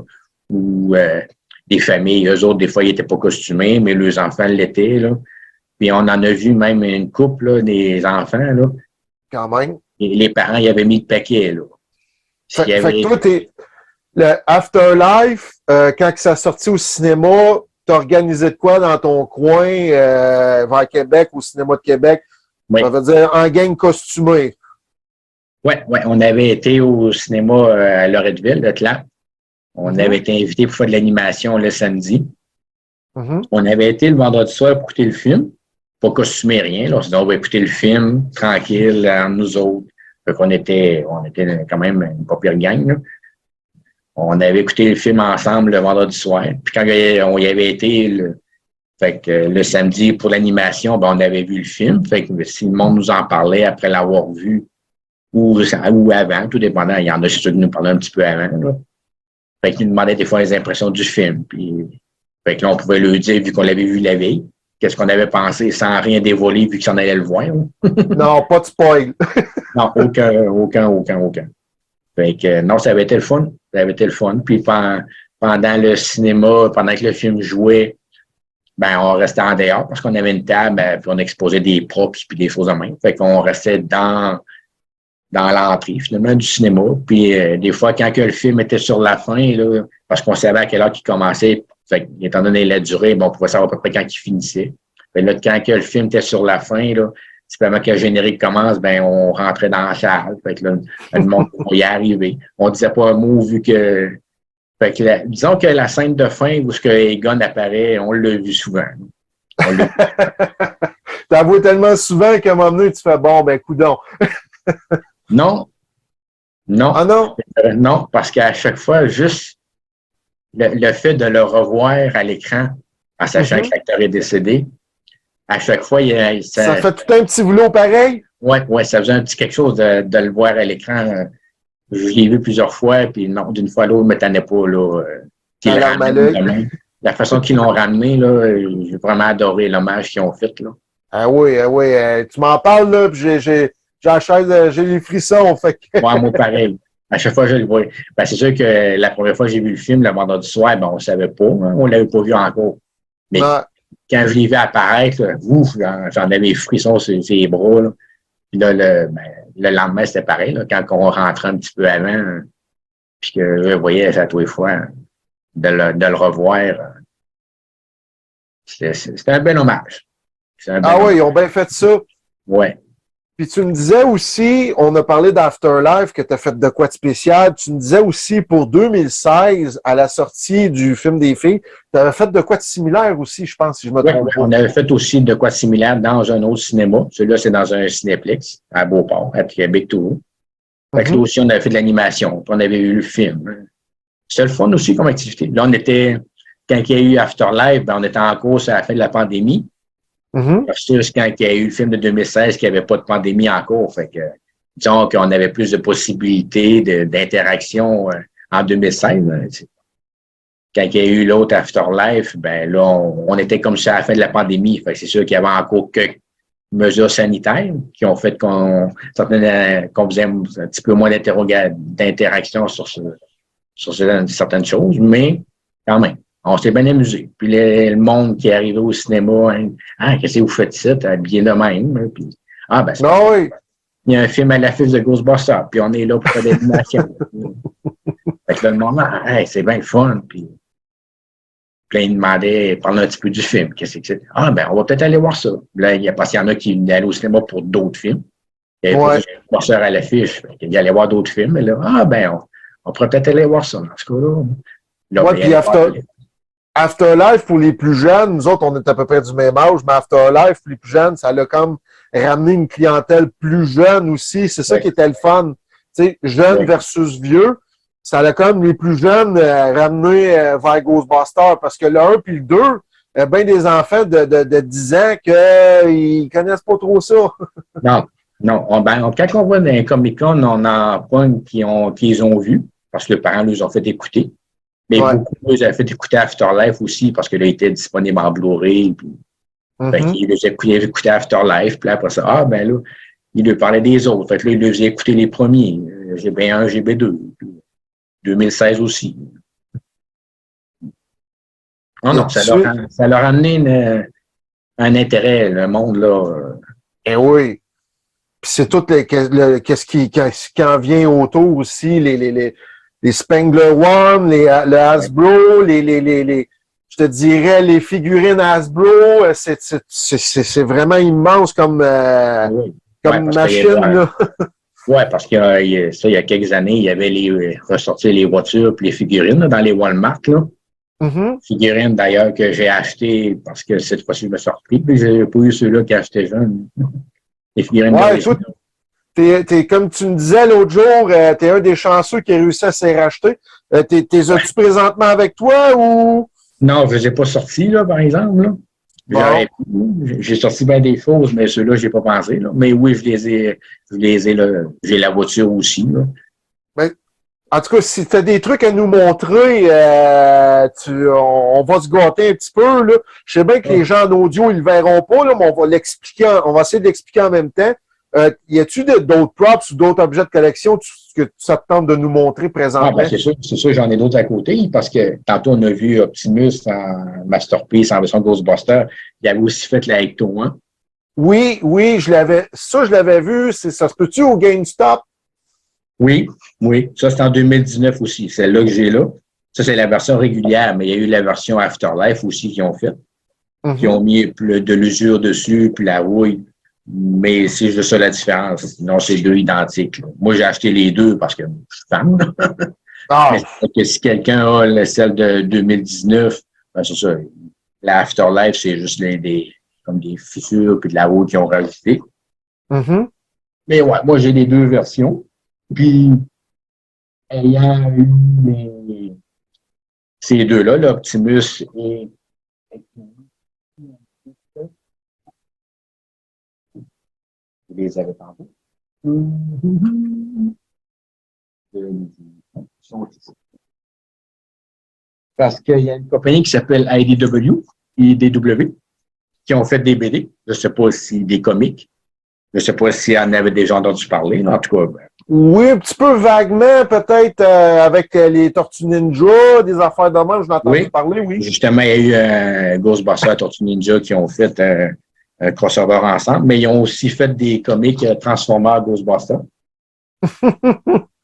ou des familles. Eux autres, des fois, ils n'étaient pas costumés, mais leurs enfants l'étaient. Là. Puis on en a vu même une couple, là, des enfants. Là. Quand même. Et les parents, ils avaient mis le paquet. Là. Fait que toi, le Afterlife, quand ça sorti au cinéma, t'as organisé de quoi dans ton coin, vers Québec, au cinéma de Québec? Oui. Ça veut dire en gang costumé. Oui, on avait été au cinéma à Loretteville, le CLAP. On avait été invité pour faire de l'animation le samedi. On avait été le vendredi soir pour écouter le film. Pas costumé, rien. Là. On va écouter le film, tranquille, entre nous autres. Fait qu'on était quand même une pas pire gang, là. On avait écouté le film ensemble le vendredi soir. Puis quand on y avait été le samedi pour l'animation, ben, on avait vu le film. Fait que si le monde nous en parlait après l'avoir vu ou avant, tout dépendant, il y en a ceux qui nous parlaient un petit peu avant. Là. Fait qu'ils nous demandaient des fois les impressions du film. Puis, fait que là, on pouvait leur dire, vu qu'on l'avait vu la veille, qu'est-ce qu'on avait pensé sans rien dévoiler vu qu'on allait le voir. Non, pas de spoil. Non, aucun. Fait que non, ça avait été le fun. Ça avait été le fun. Puis pendant le cinéma, pendant que le film jouait, ben on restait en dehors parce qu'on avait une table, puis on exposait des props puis des choses en main. Fait qu'on restait dans l'entrée, finalement, du cinéma. Puis des fois, quand que le film était sur la fin, là, parce qu'on savait à quelle heure il commençait, fait, étant donné la durée, bon, on pouvait savoir à peu près quand il finissait. Fait là, quand que le film était sur la fin, là, simplement que le générique commence, ben on rentrait dans la salle. Fait que là, le monde pouvait y arriver. On disait pas un mot vu que... Fait que disons que la scène de fin où ce que Egon apparaît, on l'a vu souvent. T'en vois tellement souvent qu'à un moment donné, tu fais bon, ben coudonc. Non. Ah non? Non, parce qu'à chaque fois, juste le fait de le revoir à l'écran, en sachant que l'acteur est décédé, à chaque fois, ça fait tout un petit boulot pareil? Oui, ça faisait un petit quelque chose de le voir à l'écran. Je l'ai vu plusieurs fois, puis non, d'une fois à l'autre, je ne m'attendais pas. Là, la façon qu'ils l'ont ramené, là, j'ai vraiment adoré l'hommage qu'ils ont fait. Là. Ah oui. Tu m'en parles, là, puis j'ai les frissons. Fait que... Ouais, moi, pareil. À chaque fois, je le vois. Ben, c'est sûr que la première fois que j'ai vu le film, le vendredi soir, ben, on ne savait pas. Hein, on ne l'avait pas vu encore. Mais quand je l'ai vu apparaître, là, j'en avais les frissons sur les bras. Là. Puis là, le lendemain, c'était pareil. Là, quand on rentrait un petit peu avant, puis que je voyais à tous les fois de le revoir, c'était un bel hommage. Oui, ils ont bien fait ça. Ouais. Puis tu me disais aussi, on a parlé d'Afterlife, que tu as fait de quoi de spécial. Tu me disais aussi pour 2016, à la sortie du film des filles, tu avais fait de quoi de similaire aussi, je pense, si je me Ouais, trompe pas. on avait fait aussi de quoi de similaire dans un autre cinéma. Celui-là, c'est dans un Cinéplex, à Beauport, à Québec, tout. Fait que là aussi, on avait fait de l'animation. Puis on avait eu le film. C'était le fun aussi comme activité. Là, quand il y a eu Afterlife, ben, on était en course à la fin de la pandémie. Mhm. Versus quand il y a eu le film de 2016, qu'il n'y avait pas de pandémie encore. Fait que, disons qu'on avait plus de possibilités d'interaction en 2016. Hein, quand il y a eu l'autre Afterlife, ben là, on était comme ça à la fin de la pandémie. Fait que c'est sûr qu'il y avait encore quelques mesures sanitaires qui ont fait qu'on faisait un petit peu moins d'interaction sur certaines choses, mais quand même, on s'est bien amusé. Puis le monde qui est arrivé au cinéma, hein, ah, qu'est-ce que vous faites ça? T'es habillé de même. Hein? Puis, ah, ben, c'est parce Ah qu'il oui. y a un film à l'affiche de Ghostbusters, puis on est là pour faire des animations. Fait que là, le moment, hey, c'est bien fun. Puis là, il demandait, parler un petit peu du film. Qu'est-ce que c'est? Ah, ben, on va peut-être aller voir ça. Là, parce qu'il y en a qui venaient aller au cinéma pour d'autres films. Il n'y avait pas Ouais. juste Ghostbusters à l'affiche. Il allait voir d'autres films. Et là, ah, ben, on pourrait peut-être aller voir ça. Dans ce cas-là, là Ouais, ben, il puis allait voir. Afterlife, pour les plus jeunes, nous autres, on est à peu près du même âge, mais Afterlife, pour les plus jeunes, ça a comme ramené une clientèle plus jeune aussi. C'est ça Ouais. qui était le fun. Tu sais, jeune Ouais. versus vieux. Ça a comme les plus jeunes ramené vers Ghostbusters parce que le 1 puis le 2, bien des enfants de 10 ans qu'ils connaissent pas trop ça. Non, non. Quand on va dans un Comic-Con, on en pogne qui les ont vus, parce que les parents les ont fait écouter. Mais Ouais. beaucoup les ont fait écouter Afterlife aussi, parce que là, il était disponible en Blu-ray. Puis, fait Mhm. qu'ils les ont écouté Afterlife. Puis là, après ça, ah, ben là, il lui parlait des autres. Fait que là, il les a écouté les premiers. GB1, GB2. Puis 2016 aussi. Non, Et non, ça leur a amené un intérêt, le monde, là. eh oui. Puis c'est tout qu'est-ce qui en vient autour aussi, les Spengler One, le Ouais. Hasbro, je te dirais, les figurines Hasbro, c'est vraiment immense Oui. Ouais, comme parce qu'il y avait machine, là. ouais, parce qu'il y a quelques années, il y avait ressorti les voitures et les figurines là, dans les Walmart. Là. Mhm. Figurines d'ailleurs que j'ai achetées parce que cette fois-ci, je me suis repris, puis j'ai pas eu ceux-là qui achetaient jeunes. Les figurines Ouais, toi, d'original. comme tu me disais l'autre jour, t'es un des chanceux qui a réussi à s'y racheter. T'es Ouais. as-tu présentement avec toi ou? Non, je ne les ai pas sortis, là, par exemple. Là. Bon. J'ai sorti bien des fausses, mais ceux-là, je n'ai pas pensé. Là. Mais oui, je les ai là. J'ai la voiture aussi. Là. Ben, en tout cas, si tu as des trucs à nous montrer, on va se gâter un petit peu. Là. Je sais bien que les gens en audio, ils le verront pas, là, mais on va l'expliquer, on va essayer d'expliquer en même temps. Y a-tu d'autres props ou d'autres objets de collection que ça te tente de nous montrer Ah, ben présentement? c'est sûr, j'en ai d'autres à côté, parce que tantôt, on a vu Optimus en Masterpiece, en version Ghostbuster. Il avait aussi fait la Ecto 1. Oui, oui, je l'avais vu. Ça se peut-tu au GameStop? Oui, oui. Ça, c'est en 2019 aussi. Celle-là que j'ai là. Ça, c'est la version régulière, mais il y a eu la version Afterlife aussi qui ont fait. Qui ont Mhm. mis de l'usure dessus, puis la rouille. Mais c'est juste ça la différence. Sinon, c'est deux identiques. Là. Moi, j'ai acheté les deux parce que je suis fan. Là. Mais Ah, c'est que si quelqu'un a celle de 2019, ben c'est ça. La Afterlife, c'est juste comme des fissures puis de la rouille qu'ils ont rajouté. mhm. Mais ouais, moi, j'ai les deux versions. Puis, ayant eu ces deux-là, l'Optimus et je les avais tantôt. Parce qu'il y a une compagnie qui s'appelle IDW, qui ont fait des BD. Je ne sais pas si des comics. Je ne sais pas s'il y en avait déjà entendu parler. En tout cas, ben, Oui, un petit peu vaguement, peut-être avec les Tortues Ninja, des affaires de même, je l'ai entendu oui. parler, oui. Justement, il y a eu un Ghostbusters Tortue Ninja qui ont fait un crossover ensemble, mais ils ont aussi fait des comics Transformers Ghostbusters.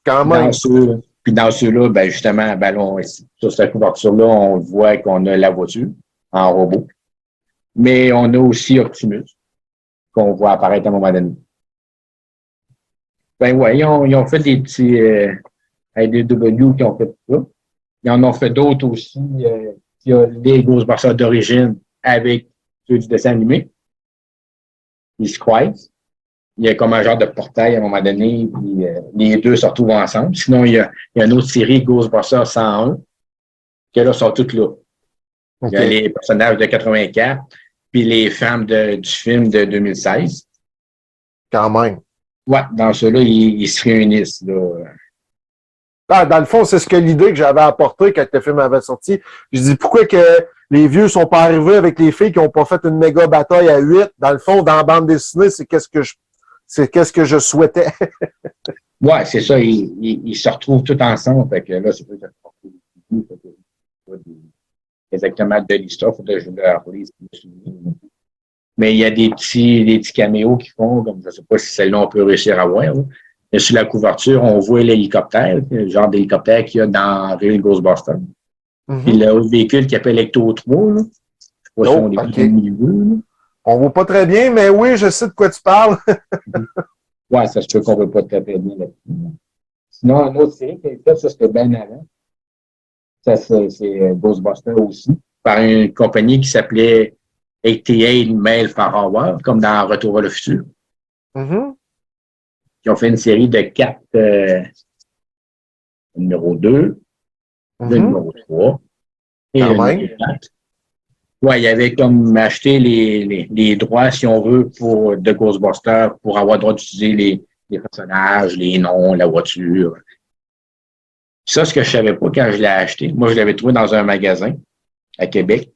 Quand même. Puis dans ceux-là, ben justement, ben là, sur cette couverture-là, on voit qu'on a la voiture en robot. Mais on a aussi Optimus. qu'on voit apparaître à un moment donné. Ben ouais, ils ont fait des petits IDW qui ont fait ça. Ils en ont fait d'autres aussi. Il y a les Ghostbusters d'origine avec ceux du dessin animé. Ils se croisent. Il y a comme un genre de portail à un moment donné, puis les deux se retrouvent ensemble. Sinon, il y a une autre série, Ghostbusters 101, que là, sont toutes là. OK. Il y a les personnages de 84, puis les femmes du film de 2016. Quand même. Ouais, dans ceux-là, ils se réunissent. Là. Ah, dans le fond, c'est ce que l'idée que j'avais apportée quand le film avait sorti. Je dis pourquoi que les vieux sont pas arrivés avec les filles qui ont pas fait une méga bataille à 8. Dans le fond, dans la bande dessinée, c'est qu'est-ce que je souhaitais. Ouais, c'est ça. Ils se retrouvent tous ensemble. Fait que là, c'est plus exactement de l'histoire. Il faut que je leur lise. Mais il y a des petits caméos qui font, comme je ne sais pas si celle-là on peut réussir à voir. Là. Mais sur la couverture, on voit l'hélicoptère, le genre d'hélicoptère qu'il y a dans Real Ghostbusters. Puis le véhicule qui appelle Ecto 3, là. Je sais pas si on est OK. milieu, On voit pas très bien, mais oui, je sais de quoi tu parles. ouais, ça se peut qu'on ne veut pas très bien là-dessus. Sinon, une autre série qui a été faite, ça c'était bien avant. Ça, c'est Ghostbusters aussi, par une compagnie qui s'appelait 88 Miles per Hour, comme dans Retour vers le futur. Qui ont fait une série de 4, numéro 2, le numéro 3 et le numéro 4. Ouais, il avait comme acheté les droits, si on veut, pour de Ghostbusters pour avoir le droit d'utiliser les personnages, les noms, la voiture. Ça, ce que je savais pas quand je l'ai acheté, moi, je l'avais trouvé dans un magasin à Québec.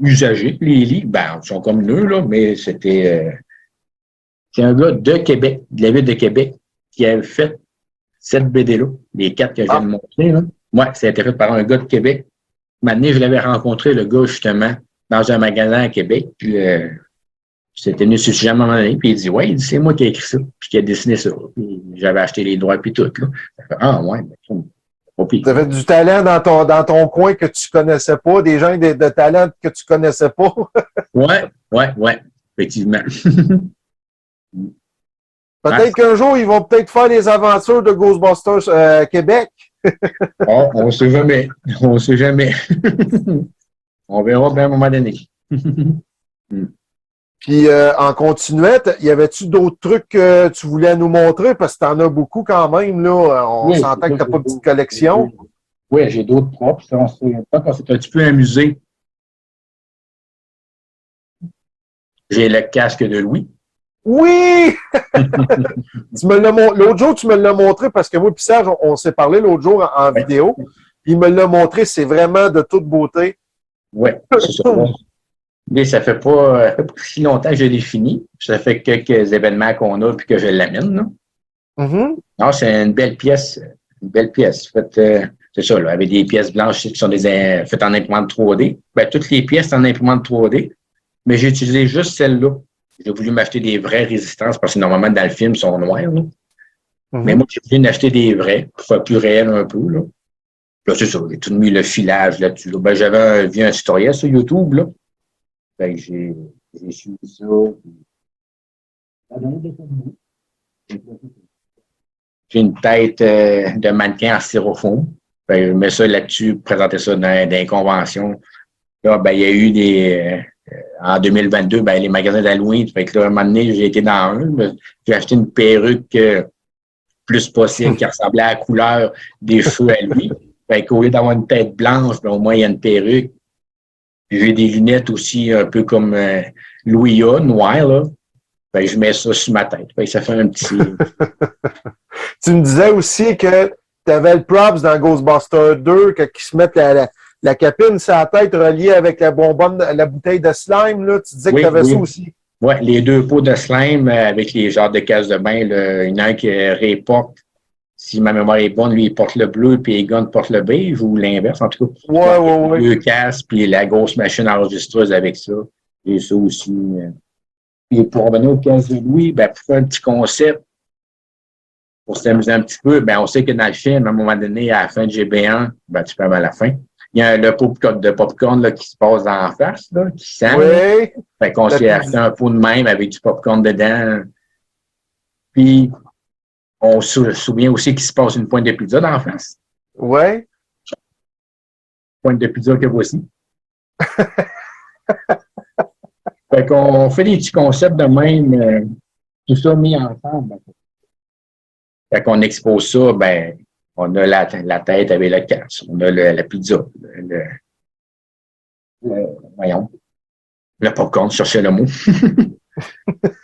Usagé. Les livres, ben, ils sont comme neufs, là, mais c'était... c'est un gars de Québec, de la ville de Québec, qui avait fait cette BD-là, les 4 que je viens de montrer. Là. Ouais, ça a été fait par un gars de Québec. Maintenant, je l'avais rencontré, le gars, justement, dans un magasin à Québec. Puis, c'était venu sur le sujet à un moment donné. Puis, il dit, ouais, c'est moi qui ai écrit ça, puis qui a dessiné ça. Puis, j'avais acheté les droits, puis tout. Là. Ah, ouais, Tu avais du talent dans ton coin que tu connaissais pas, des gens de talent que tu connaissais pas. ouais, effectivement. Peut-être qu'un jour, ils vont peut-être faire les aventures de Ghostbusters Québec. Oh, on sait jamais. On sait jamais. On verra bien à un moment donné. Puis, en continuant, y avait-tu d'autres trucs que tu voulais nous montrer? Parce que t'en as beaucoup quand même, là. On s'entend que t'as pas de petite collection. Oui, j'ai d'autres propres. On s'est un petit peu amusé. J'ai le casque de Louis. Oui! L'autre jour, tu me l'as montré parce que moi et Serge, on s'est parlé l'autre jour en vidéo. Il me l'a montré, c'est vraiment de toute beauté. Oui, c'est ça. Mais ça fait pas si longtemps que je l'ai fini. Ça fait quelques événements qu'on a puis que je l'amène. Non, c'est une belle pièce. Une belle pièce. C'est ça, là, avec des pièces blanches qui sont faites en imprimante 3D. Ben, toutes les pièces sont en imprimante 3D. Mais j'ai utilisé juste celle-là. J'ai voulu m'acheter des vraies résistances parce que normalement, dans le film, ils sont noirs. Là. Mais moi, j'ai voulu m'acheter des vrais pour faire plus réel un peu. Là, c'est ça, j'ai tout mis le filage là-dessus. Là. Ben, j'avais vu un tutoriel sur YouTube. Là. Ben, j'ai suivi ça. J'ai une tête de mannequin en styrofoam. Ben, je mets ça là-dessus, présenter ça dans des conventions. Là, ben, il y a eu en 2022, ben, les magasins d'Halloween. Fait que là, un moment donné, j'ai été dans un. J'ai acheté une perruque plus possible qui ressemblait à la couleur des cheveux à lui. Fait qu'au lieu d'avoir une tête blanche, ben, au moins, il y a une perruque. Puis j'ai des lunettes aussi un peu comme Louis A, noires, là. Ben, je mets ça sur ma tête. Ben, ça fait un petit... Tu me disais aussi que tu avais le props dans Ghostbusters 2, qui se mettent la capine sur la tête reliée avec la bonbonne, la bouteille de slime. Là. Tu disais que tu avais ça aussi. Oui, les 2 pots de slime avec les genres de cases de bain. Il y en a un qui réporte, si ma mémoire est bonne, lui, il porte le bleu, puis Egon porte le beige, ou l'inverse, en tout cas. Oui. 2 cases, puis la grosse machine enregistreuse avec ça. Et ça aussi... Et pour revenir aux cases de Louis, ben, pour faire un petit concept, pour s'amuser un petit peu, ben, on sait que dans le film, à un moment donné, à la fin de GB1, ben, tu peux à la fin, il y a le pot de popcorn là, qui se passe en face, là, qui sent. Oui. Fait qu'on s'est acheté un pot de même avec du popcorn dedans. Puis, on se souvient aussi qu'il se passe une pointe de pizza dans la face. Oui. Pointe de pizza que voici. Fait qu'on fait des petits concepts de même, tout ça mis ensemble. Fait qu'on expose ça, ben, on a la tête avec le casse, on a la pizza, voyons, le popcorn, je cherchais le mot.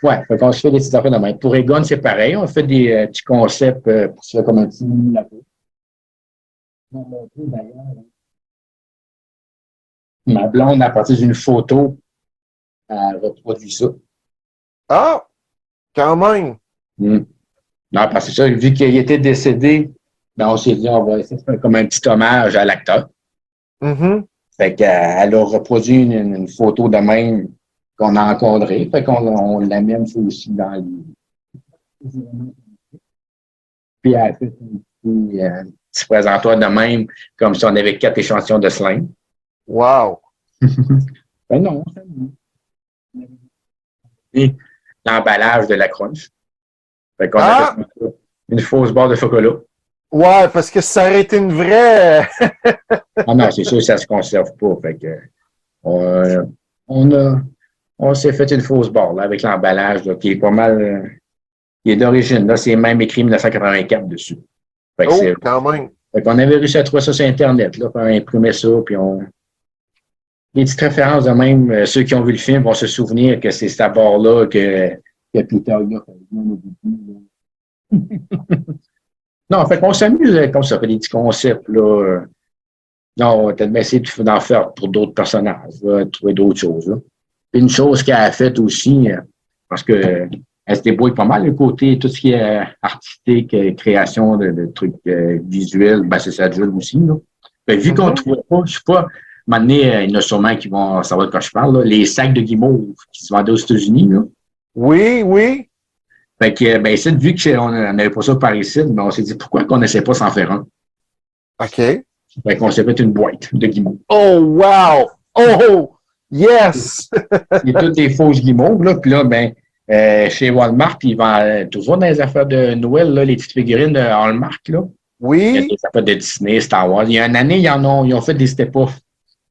Ouais, fait qu'on se fait des petites affaires de même. Pour Egon, c'est pareil, on fait des petits concepts pour se faire comme un petit lato. Ma blonde, à partir d'une photo, elle reproduit ça. Ah, quand même. Non, parce que ça, vu qu'il était décédé, ben on s'est dit, on va essayer de faire comme un petit hommage à l'acteur. Mm-hmm. Fait qu'elle a reproduit une photo de même qu'on a encadrée. Fait qu'on l'amène aussi dans les... Puis elle a fait un petit présentoir de même, comme si on avait 4 échantillons de slime. Wow. Ben non, ça et l'emballage de la crunch. Fait qu'on a fait une fausse barre de chocolat. Ouais, parce que ça aurait été une vraie. Ah non, c'est sûr que ça se conserve pas. Fait que on s'est fait une fausse barre là, avec l'emballage là, qui est pas mal. Qui est d'origine. Là, c'est même écrit 1984 dessus. Fait que quand même. Fait qu'on avait réussi à trouver ça sur Internet, là, puis on imprimait ça, puis les petites références de même, ceux qui ont vu le film vont se souvenir que c'est cette barre-là que Peter Young Non, fait qu'on s'amuse comme ça, fait des petits concepts, là. Non, on va peut-être essayer d'en faire pour d'autres personnages, là, trouver d'autres choses, là. Puis une chose qu'elle a faite aussi, parce que elle se débrouille pas mal, le côté, tout ce qui est artistique, création de trucs visuels, ben c'est ça job aussi, là. Ben, vu qu'on ne trouvait pas, je sais pas, à un moment donné, il y en a sûrement qui vont savoir de quoi je parle, là, les sacs de guimauve qui se vendaient aux États-Unis, là. Oui, oui. Fait que, ben, c'est vu qu'on n'avait pas ça par ici, ben, on s'est dit, pourquoi qu'on n'essaie pas s'en faire un? OK. Fait qu'on s'est fait une boîte de guimauve. Oh, wow! Oh, yes! Il y a toutes des fausses guimauves, là, puis là, ben, chez Walmart, ils vendent toujours dans les affaires de Noël, là, les petites figurines de Hallmark, là. Oui. Il y a des affaires de Disney, Star Wars. Il y a une année, ils ont fait des step-off.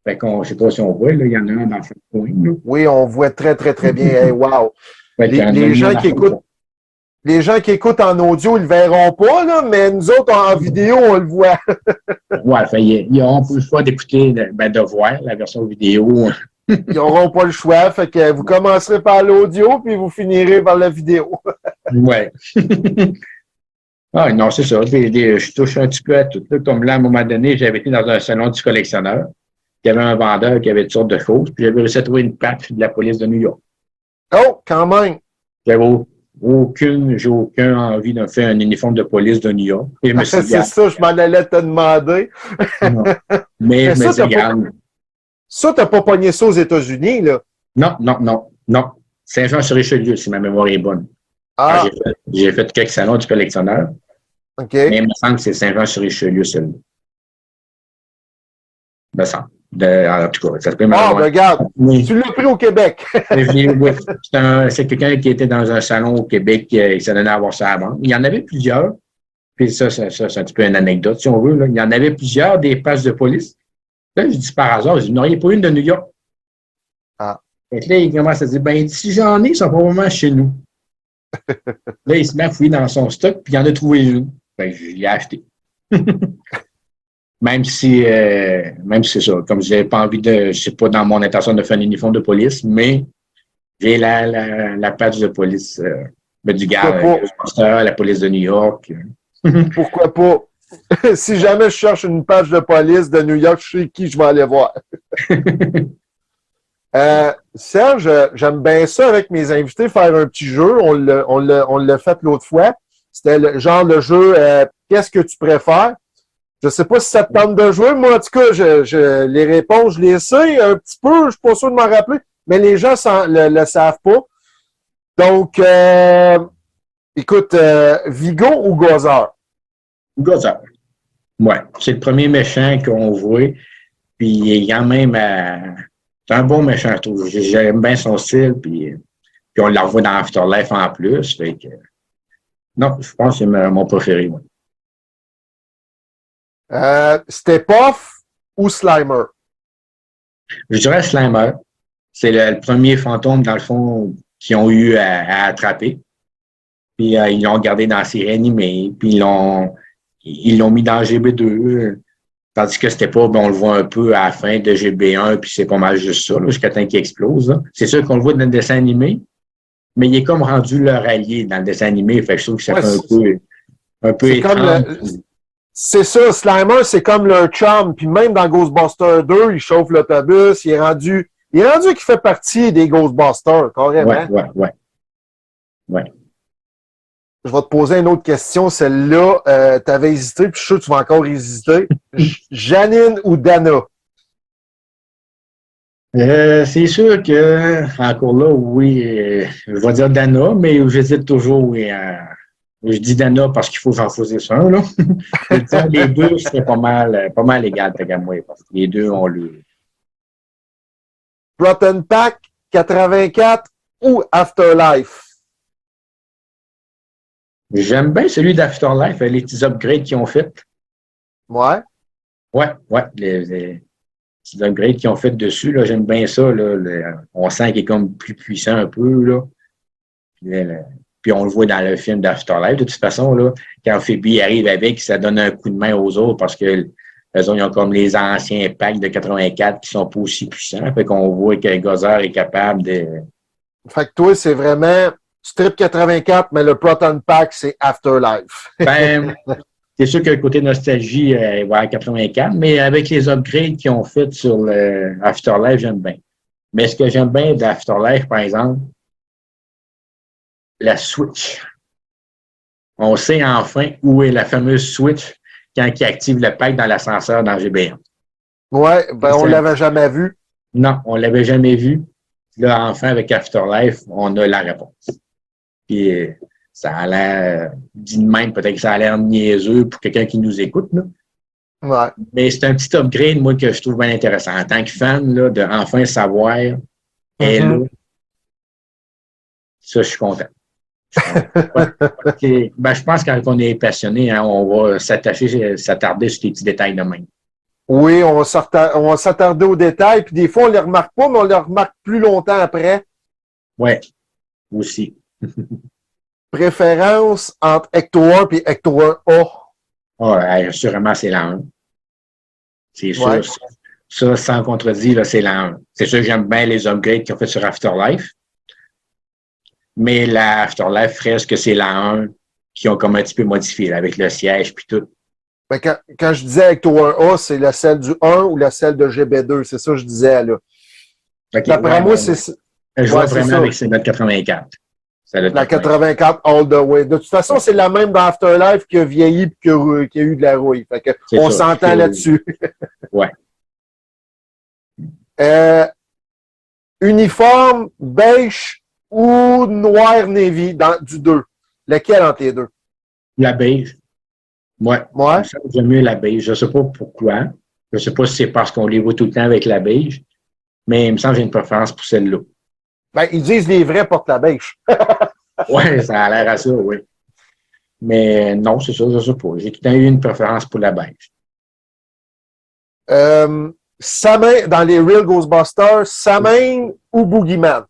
Fait qu'on, je sais pas si on voit, là, il y en a un dans chaque coin, là. Oui, on voit très, très, très bien. Hey, wow! Les gens qui écoutent en audio, ils le verront pas, là, mais nous autres, en vidéo, on le voit. Ouais, fait, on peut le choix d'écouter, de voir la version vidéo. Ils n'auront pas le choix, fait que vous commencerez par l'audio, puis vous finirez par la vidéo. Ouais. Ah, non, c'est ça. Je touche un petit peu à tout. Là, comme là, à un moment donné, j'avais été dans un salon du collectionneur. Il y avait un vendeur qui avait toutes sortes de choses, puis j'avais réussi à trouver une patch de la police de New York. Oh, quand même! J'ai aucune envie de faire un uniforme de police de New York. C'est ça, je m'en allais te demander. Mais regarde. Ça, tu n'as pas pogné ça aux États-Unis, là? Non. Saint-Jean-sur-Richelieu, si ma mémoire est bonne. Ah. J'ai fait quelques salons du collectionneur. OK. Mais il me semble que c'est Saint-Jean-sur-Richelieu, celui-là. Il me semble. En tout cas, ça se peut Ah, regarde, oui. Tu l'as pris au Québec. Oui, c'est quelqu'un qui était dans un salon au Québec qui s'en donnait à avoir ça avant. Il y en avait plusieurs. Puis ça, c'est un petit peu une anecdote, si on veut. Là. Il y en avait plusieurs, des pages de police. Là, je dis par hasard, je dis, non, il n'y a pas une de New York. Ah. Fait que là, il commence à dire, ben, si j'en ai, ils sont probablement chez nous. Là, il se met à fouiller dans son stock, puis il en a trouvé une. Ben, je l'ai acheté. Même si c'est ça, comme je n'avais pas envie de, c'est pas dans mon intention de faire un uniforme de police, mais j'ai la patch de police, du gars, la police de New York. Pourquoi pas? Si jamais je cherche une page de police de New York, je sais qui je vais aller voir. Serge, j'aime bien ça avec mes invités, faire un petit jeu. On l'a fait l'autre fois. C'était le jeu Qu'est-ce que tu préfères? Je ne sais pas si ça te tente de jouer. Moi, en tout cas, les réponses, je les sais un petit peu. Je ne suis pas sûr de m'en rappeler, mais les gens le savent pas. Donc, écoute, Vigo ou Gozer? Gozer. Ouais. C'est le premier méchant qu'on voit. Puis il est quand même c'est un bon méchant, je trouve. J'aime bien son style, puis on la revoit dans Afterlife en plus. Fait que, non, je pense que c'est mon préféré. Ouais. Step-Off ou Slimer? Je dirais Slimer. C'est le premier fantôme, dans le fond, qu'ils ont eu à attraper. Puis ils l'ont gardé dans la série animée, puis ils l'ont mis dans GB2. Tandis que c'était pas, ben, on le voit un peu à la fin de GB1, puis c'est pas mal juste ça, là, jusqu'à temps qu'il explose. Là. C'est sûr qu'on le voit dans le dessin animé, mais il est comme rendu leur allié dans le dessin animé. Fait que je trouve que ça fait un peu étrange. C'est ça, Slimer, c'est comme leur chum. Puis même dans Ghostbusters 2, il chauffe l'autobus. Il est rendu qu'il fait partie des Ghostbusters, carrément. Ouais. Je vais te poser une autre question. Celle-là, tu avais hésité, puis je suis sûr que tu vas encore hésiter. Janine ou Dana? C'est sûr que, encore là, oui, je vais dire Dana, mais j'hésite toujours, oui. Je dis Dana parce qu'il faut que j'en fasse un, là. Les deux, c'est pas mal égal, t'as moi, parce que les deux ont le. Proton Pack 84 ou Afterlife? J'aime bien celui d'Afterlife, les petits upgrades qu'ils ont fait. Ouais. Ouais, les petits upgrades qu'ils ont fait dessus, là, j'aime bien ça, là. On sent qu'il est comme plus puissant un peu, là. Puis on le voit dans le film d'Afterlife, de toute façon, là, quand Phoebe arrive avec, ça donne un coup de main aux autres parce que eux autres, ils ont comme les anciens packs de 84 qui sont pas aussi puissants. Fait qu'on voit que Gozer est capable de. Fait que toi, c'est vraiment Strip 84, mais le Proton Pack, c'est Afterlife. Ben, c'est sûr que le côté nostalgie va à 84, mais avec les upgrades qu'ils ont fait sur le Afterlife, j'aime bien. Mais ce que j'aime bien d'Afterlife, par exemple, la Switch. On sait enfin où est la fameuse Switch quand il active le pack dans l'ascenseur dans GBA. Ouais, ben on l'avait jamais vu. Non, on l'avait jamais vu. Là, enfin, avec Afterlife, on a la réponse. Puis, ça a l'air, dit de même, peut-être que ça a l'air niaiseux pour quelqu'un qui nous écoute, là. Ouais. Mais c'est un petit upgrade, moi, que je trouve bien intéressant. En tant que fan, là, de enfin savoir, et là, ça, je suis content. Je pense que quand on est passionné, hein, on va s'attarder sur les petits détails de même. Oui, on va s'attarder aux détails, puis des fois, on les remarque pas, mais on les remarque plus longtemps après. Oui, aussi. Préférence entre Ecto 1 et Ecto 1A? Ouais, assurément, c'est l'an 1. C'est sûr. Ouais. Ça, sans contredit, là, c'est l'an 1. C'est sûr que j'aime bien les upgrades qu'ils ont fait sur Afterlife. Mais la Afterlife reste que c'est l'an 1 qui ont comme un petit peu modifié, là, avec le siège puis tout. Ben, quand je disais Ecto 1A, c'est la celle du 1 ou la celle de GB2. C'est ça que je disais, là. Okay, d'après moi, c'est... Je vois vraiment avec c'est notre 84. La 84 all the way. De toute façon, c'est la même dans Afterlife qui a vieilli et qui a eu de la rouille. Fait que on s'entend là-dessus. Ouais. Uniforme beige ou noir navy du 2? Lequel entre les deux? La beige. Ouais. J'aime mieux la beige. Je ne sais pas pourquoi. Je ne sais pas si c'est parce qu'on les voit tout le temps avec la beige, mais il me semble que j'ai une préférence pour celle-là. Ben, ils disent les vrais portent la beige. Oui, ça a l'air à ça, oui. Mais non, c'est ça, je ne sais pas. J'ai tout le temps eu une préférence pour la beige. Samhain, dans les Real Ghostbusters, Samhain ou Boogeyman?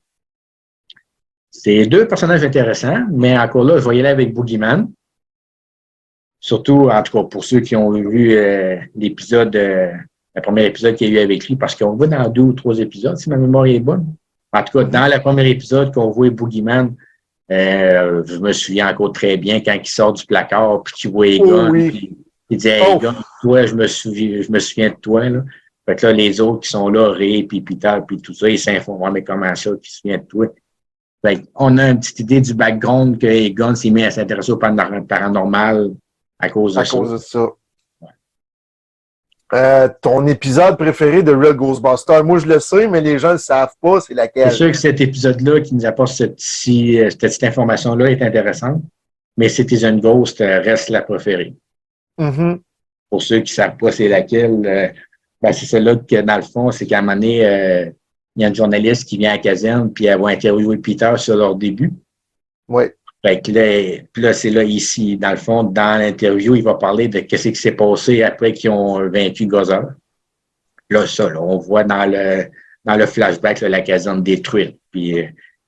C'est deux personnages intéressants, mais encore là, je vais y aller avec Boogeyman. Surtout, en tout cas, pour ceux qui ont vu l'épisode, le premier épisode qu'il y a eu avec lui, parce qu'on le voit dans 2 ou 3 épisodes, si ma mémoire est bonne. En tout cas, dans le premier épisode qu'on voit Boogeyman, je me souviens encore très bien quand il sort du placard puis qu'il voit Egon. Puis il dit hey, Egon, toi, je me souviens de toi. Là. Fait que là, les autres qui sont là, Ray, puis Peter, puis tout ça, ils s'informent, mais comment ça, qui se souvient de toi? Fait on a une petite idée du background que Egon s'est mis à s'intéresser au paranormal à cause de ça. Ton épisode préféré de Real Ghostbusters, moi je le sais, mais les gens ne le savent pas, c'est laquelle? C'est sûr que cet épisode-là qui nous apporte cette petite information-là est intéressante, mais Citizen Ghost reste la préférée. Mm-hmm. Pour ceux qui ne savent pas c'est laquelle, Ben, c'est celle-là que, dans le fond, c'est qu'à un moment donné, il y a une journaliste qui vient à la caserne, puis elle va interviewer Peter sur leur début. Oui. Fait que là, puis là, c'est là, ici, dans le fond, dans l'interview, il va parler de qu'est-ce qui s'est passé après qu'ils ont vaincu Gozer. Là, ça, là, on voit dans le flashback, là, la caserne détruite, puis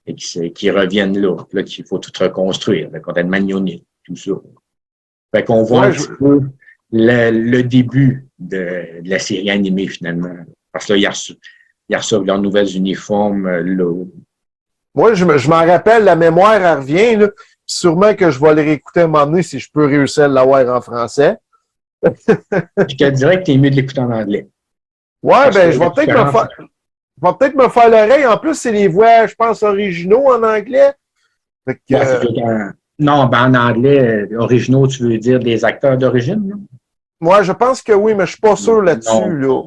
et qui reviennent là qu'il faut tout reconstruire, le côté de Magnoni, tout ça. Fait qu'on voit un petit peu le début de la série animée, finalement. Parce que là, ils reçoivent leurs nouvelles uniformes, là. Moi, je m'en rappelle, la mémoire, elle revient, là. Sûrement que je vais le réécouter à un moment donné si je peux réussir à l'avoir en français. Je te dirais que t'es mieux de l'écouter en anglais. Ouais, ben, je vais peut-être me faire l'oreille. En plus, c'est les voix, je pense, originaux en anglais. Fait que, non, ben, en anglais, originaux, tu veux dire des acteurs d'origine, non? moi, je pense que oui, mais je suis pas sûr là-dessus, là.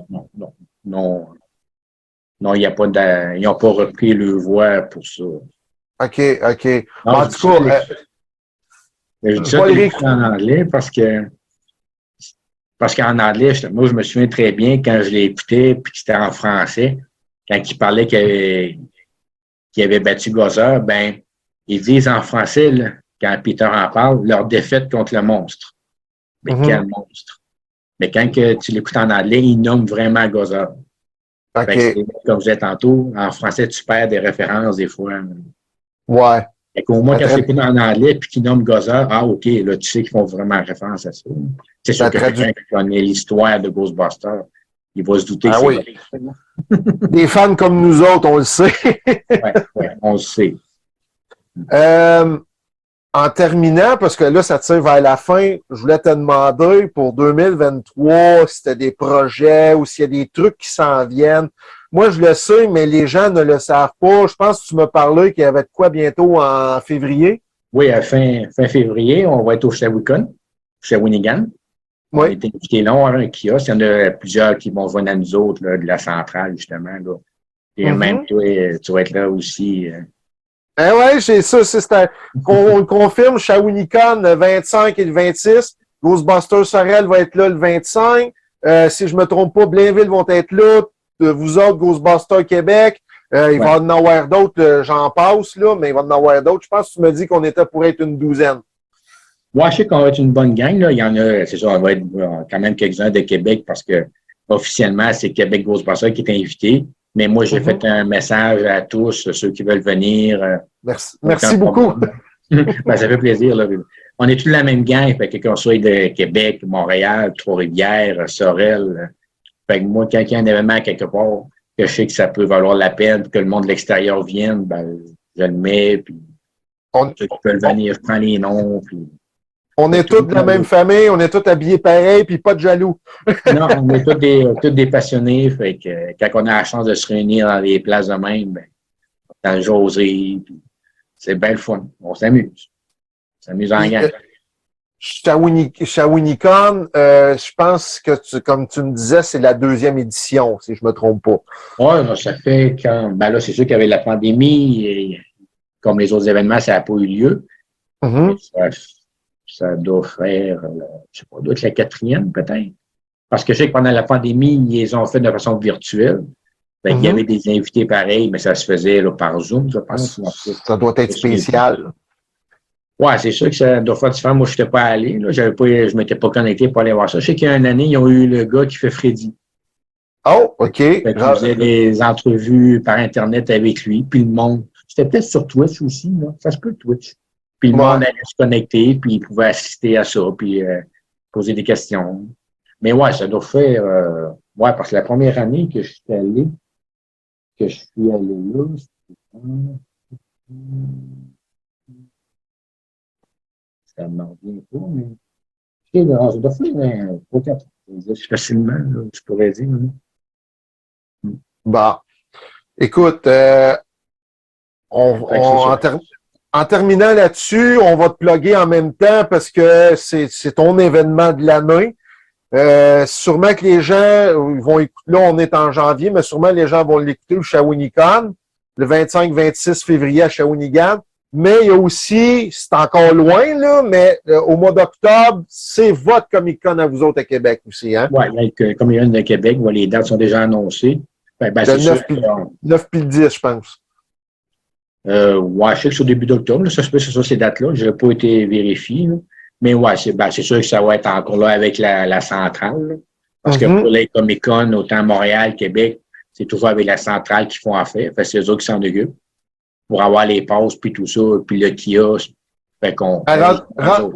Non, il y a pas ils n'ont pas repris le voix pour ça. OK. Non, En tout cas, je dis ça en anglais parce qu'en anglais, moi, je me souviens très bien quand je l'ai écouté puis que c'était en français, quand il parlait qu'il avait battu Gozer, ben, ils disent en français, là, quand Peter en parle, leur défaite contre le monstre. Mais quel monstre? Mais quand que tu l'écoutes en anglais, il nomme vraiment Gozer. OK. Comme je disais tantôt, en français, tu perds des références des fois. Ouais. Fait qu'au moins, quand tu l'écoutes en anglais puis qu'ils nomment Gozer, ah, OK, là, tu sais qu'ils font vraiment référence à ça. C'est sûr que quelqu'un qui connaît l'histoire de Ghostbusters, il va se douter que c'est oui. Des fans comme nous autres, on le sait. Oui, on le sait. En terminant, parce que là, ça tire vers la fin, je voulais te demander pour 2023 si tu as des projets ou s'il y a des trucs qui s'en viennent. Moi, je le sais, mais les gens ne le savent pas. Je pense que tu m'as parlé qu'il y avait de quoi bientôt en février. Oui, à fin février, on va être au Shawinigan. Oui. On a été invité là, on a un kiosque. Il y en a plusieurs qui vont venir à nous autres, là, de la centrale, justement. Là. Et même toi, tu vas être là aussi. Ben ouais, j'ai ça. On le confirme, Shawinigan le 25 et le 26. Ghostbusters Sorel va être là le 25. Si je me trompe pas, Blainville vont être là. Vous autres, Ghostbusters Québec. Il va en avoir d'autres, j'en passe, là, mais il va en avoir d'autres. Je pense que tu me dis qu'on était pour être une douzaine. Moi, je sais qu'on va être une bonne gang. Là. Il y en a, c'est sûr, on va être quand même quelques-uns de Québec parce que officiellement, c'est Québec Ghostbusters qui est invité. Mais moi, j'ai fait un message à tous, ceux qui veulent venir. Merci beaucoup. Ben, ça fait plaisir. Là. On est tous la même gang, fait que qu'on soit de Québec, Montréal, Trois-Rivières, Sorel. Fait que moi, quand il y a un événement quelque part, que je sais que ça peut valoir la peine, que le monde de l'extérieur vienne, ben, je le mets, puis ceux qui peuvent venir, je prends les noms, puis... On est tous de la même famille, on est tous habillés pareil, puis pas de jaloux. Non, on est tous des passionnés. Fait que quand on a la chance de se réunir dans des places de même, ben, dans le José, c'est bien le fun. On s'amuse. On s'amuse en gang. Shawinigan, je pense que comme tu me disais, c'est la 2e édition, si je me trompe pas. Oui, ça fait quand. Ben là, c'est sûr qu'avec la pandémie, et comme les autres événements, ça n'a pas eu lieu. Ça doit faire, je sais pas, doit être la 4e peut-être. Parce que je sais que pendant la pandémie, ils les ont fait de façon virtuelle. Il y avait des invités pareils, mais ça se faisait là, par Zoom, je pense. Ça doit être spécial. Oui, c'est sûr que ça doit faire différent. Moi, je n'étais pas allé. Là. Je ne m'étais pas connecté pour aller voir ça. Je sais qu'il y a une année, ils ont eu le gars qui fait Freddy. Oh, OK. Ils faisaient des entrevues par Internet avec lui. Puis le monde. C'était peut-être sur Twitch aussi. Là. Ça se peut, Twitch. Puis le monde allait se connecter, puis il pouvait assister à ça, puis poser des questions. Mais ouais, ça doit faire... ouais, parce que la première année que je suis allé là, ça ne m'en vient pas, mais... ça doit faire 3-4 ans. Facilement, là, je pourrais dire. Bon. Écoute, en terminant là-dessus, on va te plugger en même temps parce que c'est ton événement de l'année. Sûrement que les gens vont écouter, là on est en janvier, mais sûrement les gens vont l'écouter au Shawinigan, le 25-26 février à Shawinigan. Mais il y a aussi, c'est encore loin, là, mais au mois d'octobre, c'est votre Comic-Con à vous autres à Québec aussi, hein? Oui, le Comic-Con de Québec, les dates sont déjà annoncées. Le C'est sûr. 9 puis le 10, je pense. Ouais, je sais que c'est au début d'octobre, là, ça se peut que ce soit ces dates-là. Je n'ai pas été vérifié. Là. Mais ouais, c'est sûr que ça va être encore là avec la centrale. Là. Parce que pour les Comic-Con, autant Montréal, Québec, c'est toujours avec la centrale qu'ils font affaire. Fait que c'est eux autres qui s'en occupent. Pour avoir les passes, puis tout ça, puis le kiosque. Fait qu'on.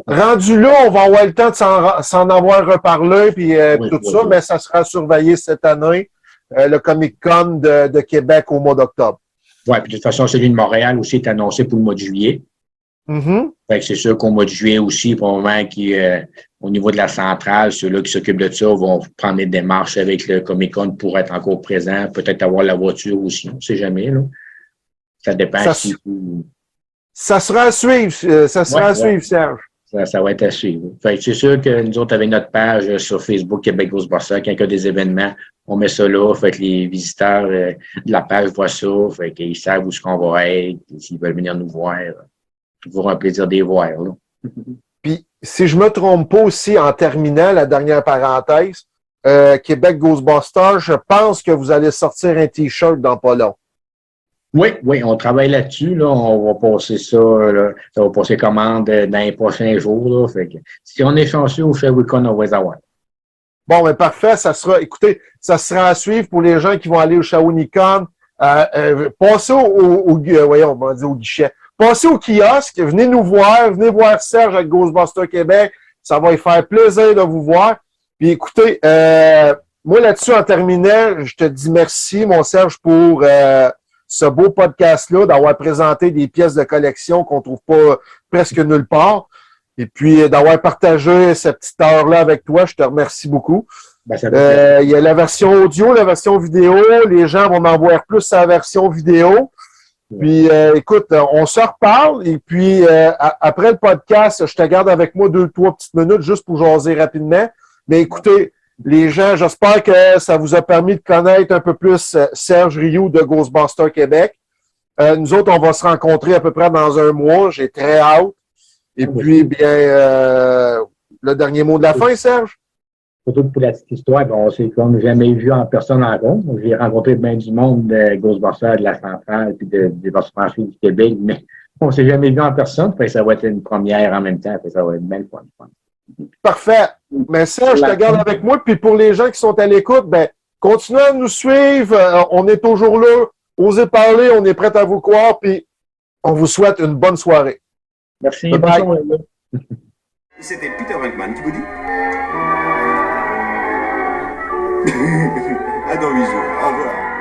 Rendu là, on va avoir le temps de s'en avoir reparlé, puis tout ça, mais ça sera surveillé cette année, le Comic-Con de Québec au mois d'octobre. Oui, puis de toute façon, celui de Montréal aussi est annoncé pour le mois de juillet. Fait que c'est sûr qu'au mois de juillet aussi, pour le moment, au niveau de la centrale, ceux-là qui s'occupent de ça vont prendre des démarches avec le Comic-Con pour être encore présent, peut-être avoir la voiture aussi, on ne sait jamais. Là. Ça dépend. Ça sera à suivre, Serge. Ça va être à suivre. Fait que c'est sûr que nous autres, avec notre page sur Facebook Québec Ghostbusters, quand il y a des événements, on met ça là, fait que les visiteurs de la page voient ça, fait qu'ils savent où est-ce qu'on va être, s'ils veulent venir nous voir. C'est toujours un plaisir de les voir. Là. Puis, si je me trompe pas aussi, en terminant, la dernière parenthèse, Québec Ghostbusters, je pense que vous allez sortir un T-shirt dans pas long. Oui, on travaille là-dessus. Là. On va passer ça. Là. Ça va passer commande dans les prochains jours. Là. Fait que, si on est chanceux au Sherwicon, on va les avoir. Bon, mais parfait. Écoutez, ça sera à suivre pour les gens qui vont aller au Shawinigan. Passez au guichet. Passez au kiosque. Venez nous voir. Venez voir Serge avec Ghostbusters Québec. Ça va lui faire plaisir de vous voir. Puis écoutez, moi là-dessus, en terminant, je te dis merci, mon Serge, pour ce beau podcast-là, d'avoir présenté des pièces de collection qu'on trouve pas presque nulle part. Et puis, d'avoir partagé cette petite heure-là avec toi, je te remercie beaucoup. Il y a la version audio, la version vidéo. Les gens vont en voir plus sa version vidéo. Puis, écoute, on se reparle. Et puis, après le podcast, je te garde avec moi 2-3 petites minutes juste pour jaser rapidement. Mais écoutez, les gens, j'espère que ça vous a permis de connaître un peu plus Serge Rioux de Ghostbusters Québec. Nous autres, on va se rencontrer à peu près dans un mois. J'ai très hâte. Et puis, bien, le dernier mot de la fin, Serge? Surtout pour la petite histoire, on s'est comme jamais vu en personne encore. J'ai rencontré bien du monde de Ghostbusters, de la centrale, puis des franchises du Québec, mais on s'est jamais vu en personne. Fait que ça va être une première en même temps. Fait que ça va être bien fun. Parfait. Mais Serge, je te garde avec moi. Puis pour les gens qui sont à l'écoute, ben, continuez à nous suivre. On est toujours là. Osez parler. On est prêt à vous croire. Puis on vous souhaite une bonne soirée. Merci. Bye. C'était Peter Venkman qui vous dit à dans 8 jours. Au revoir.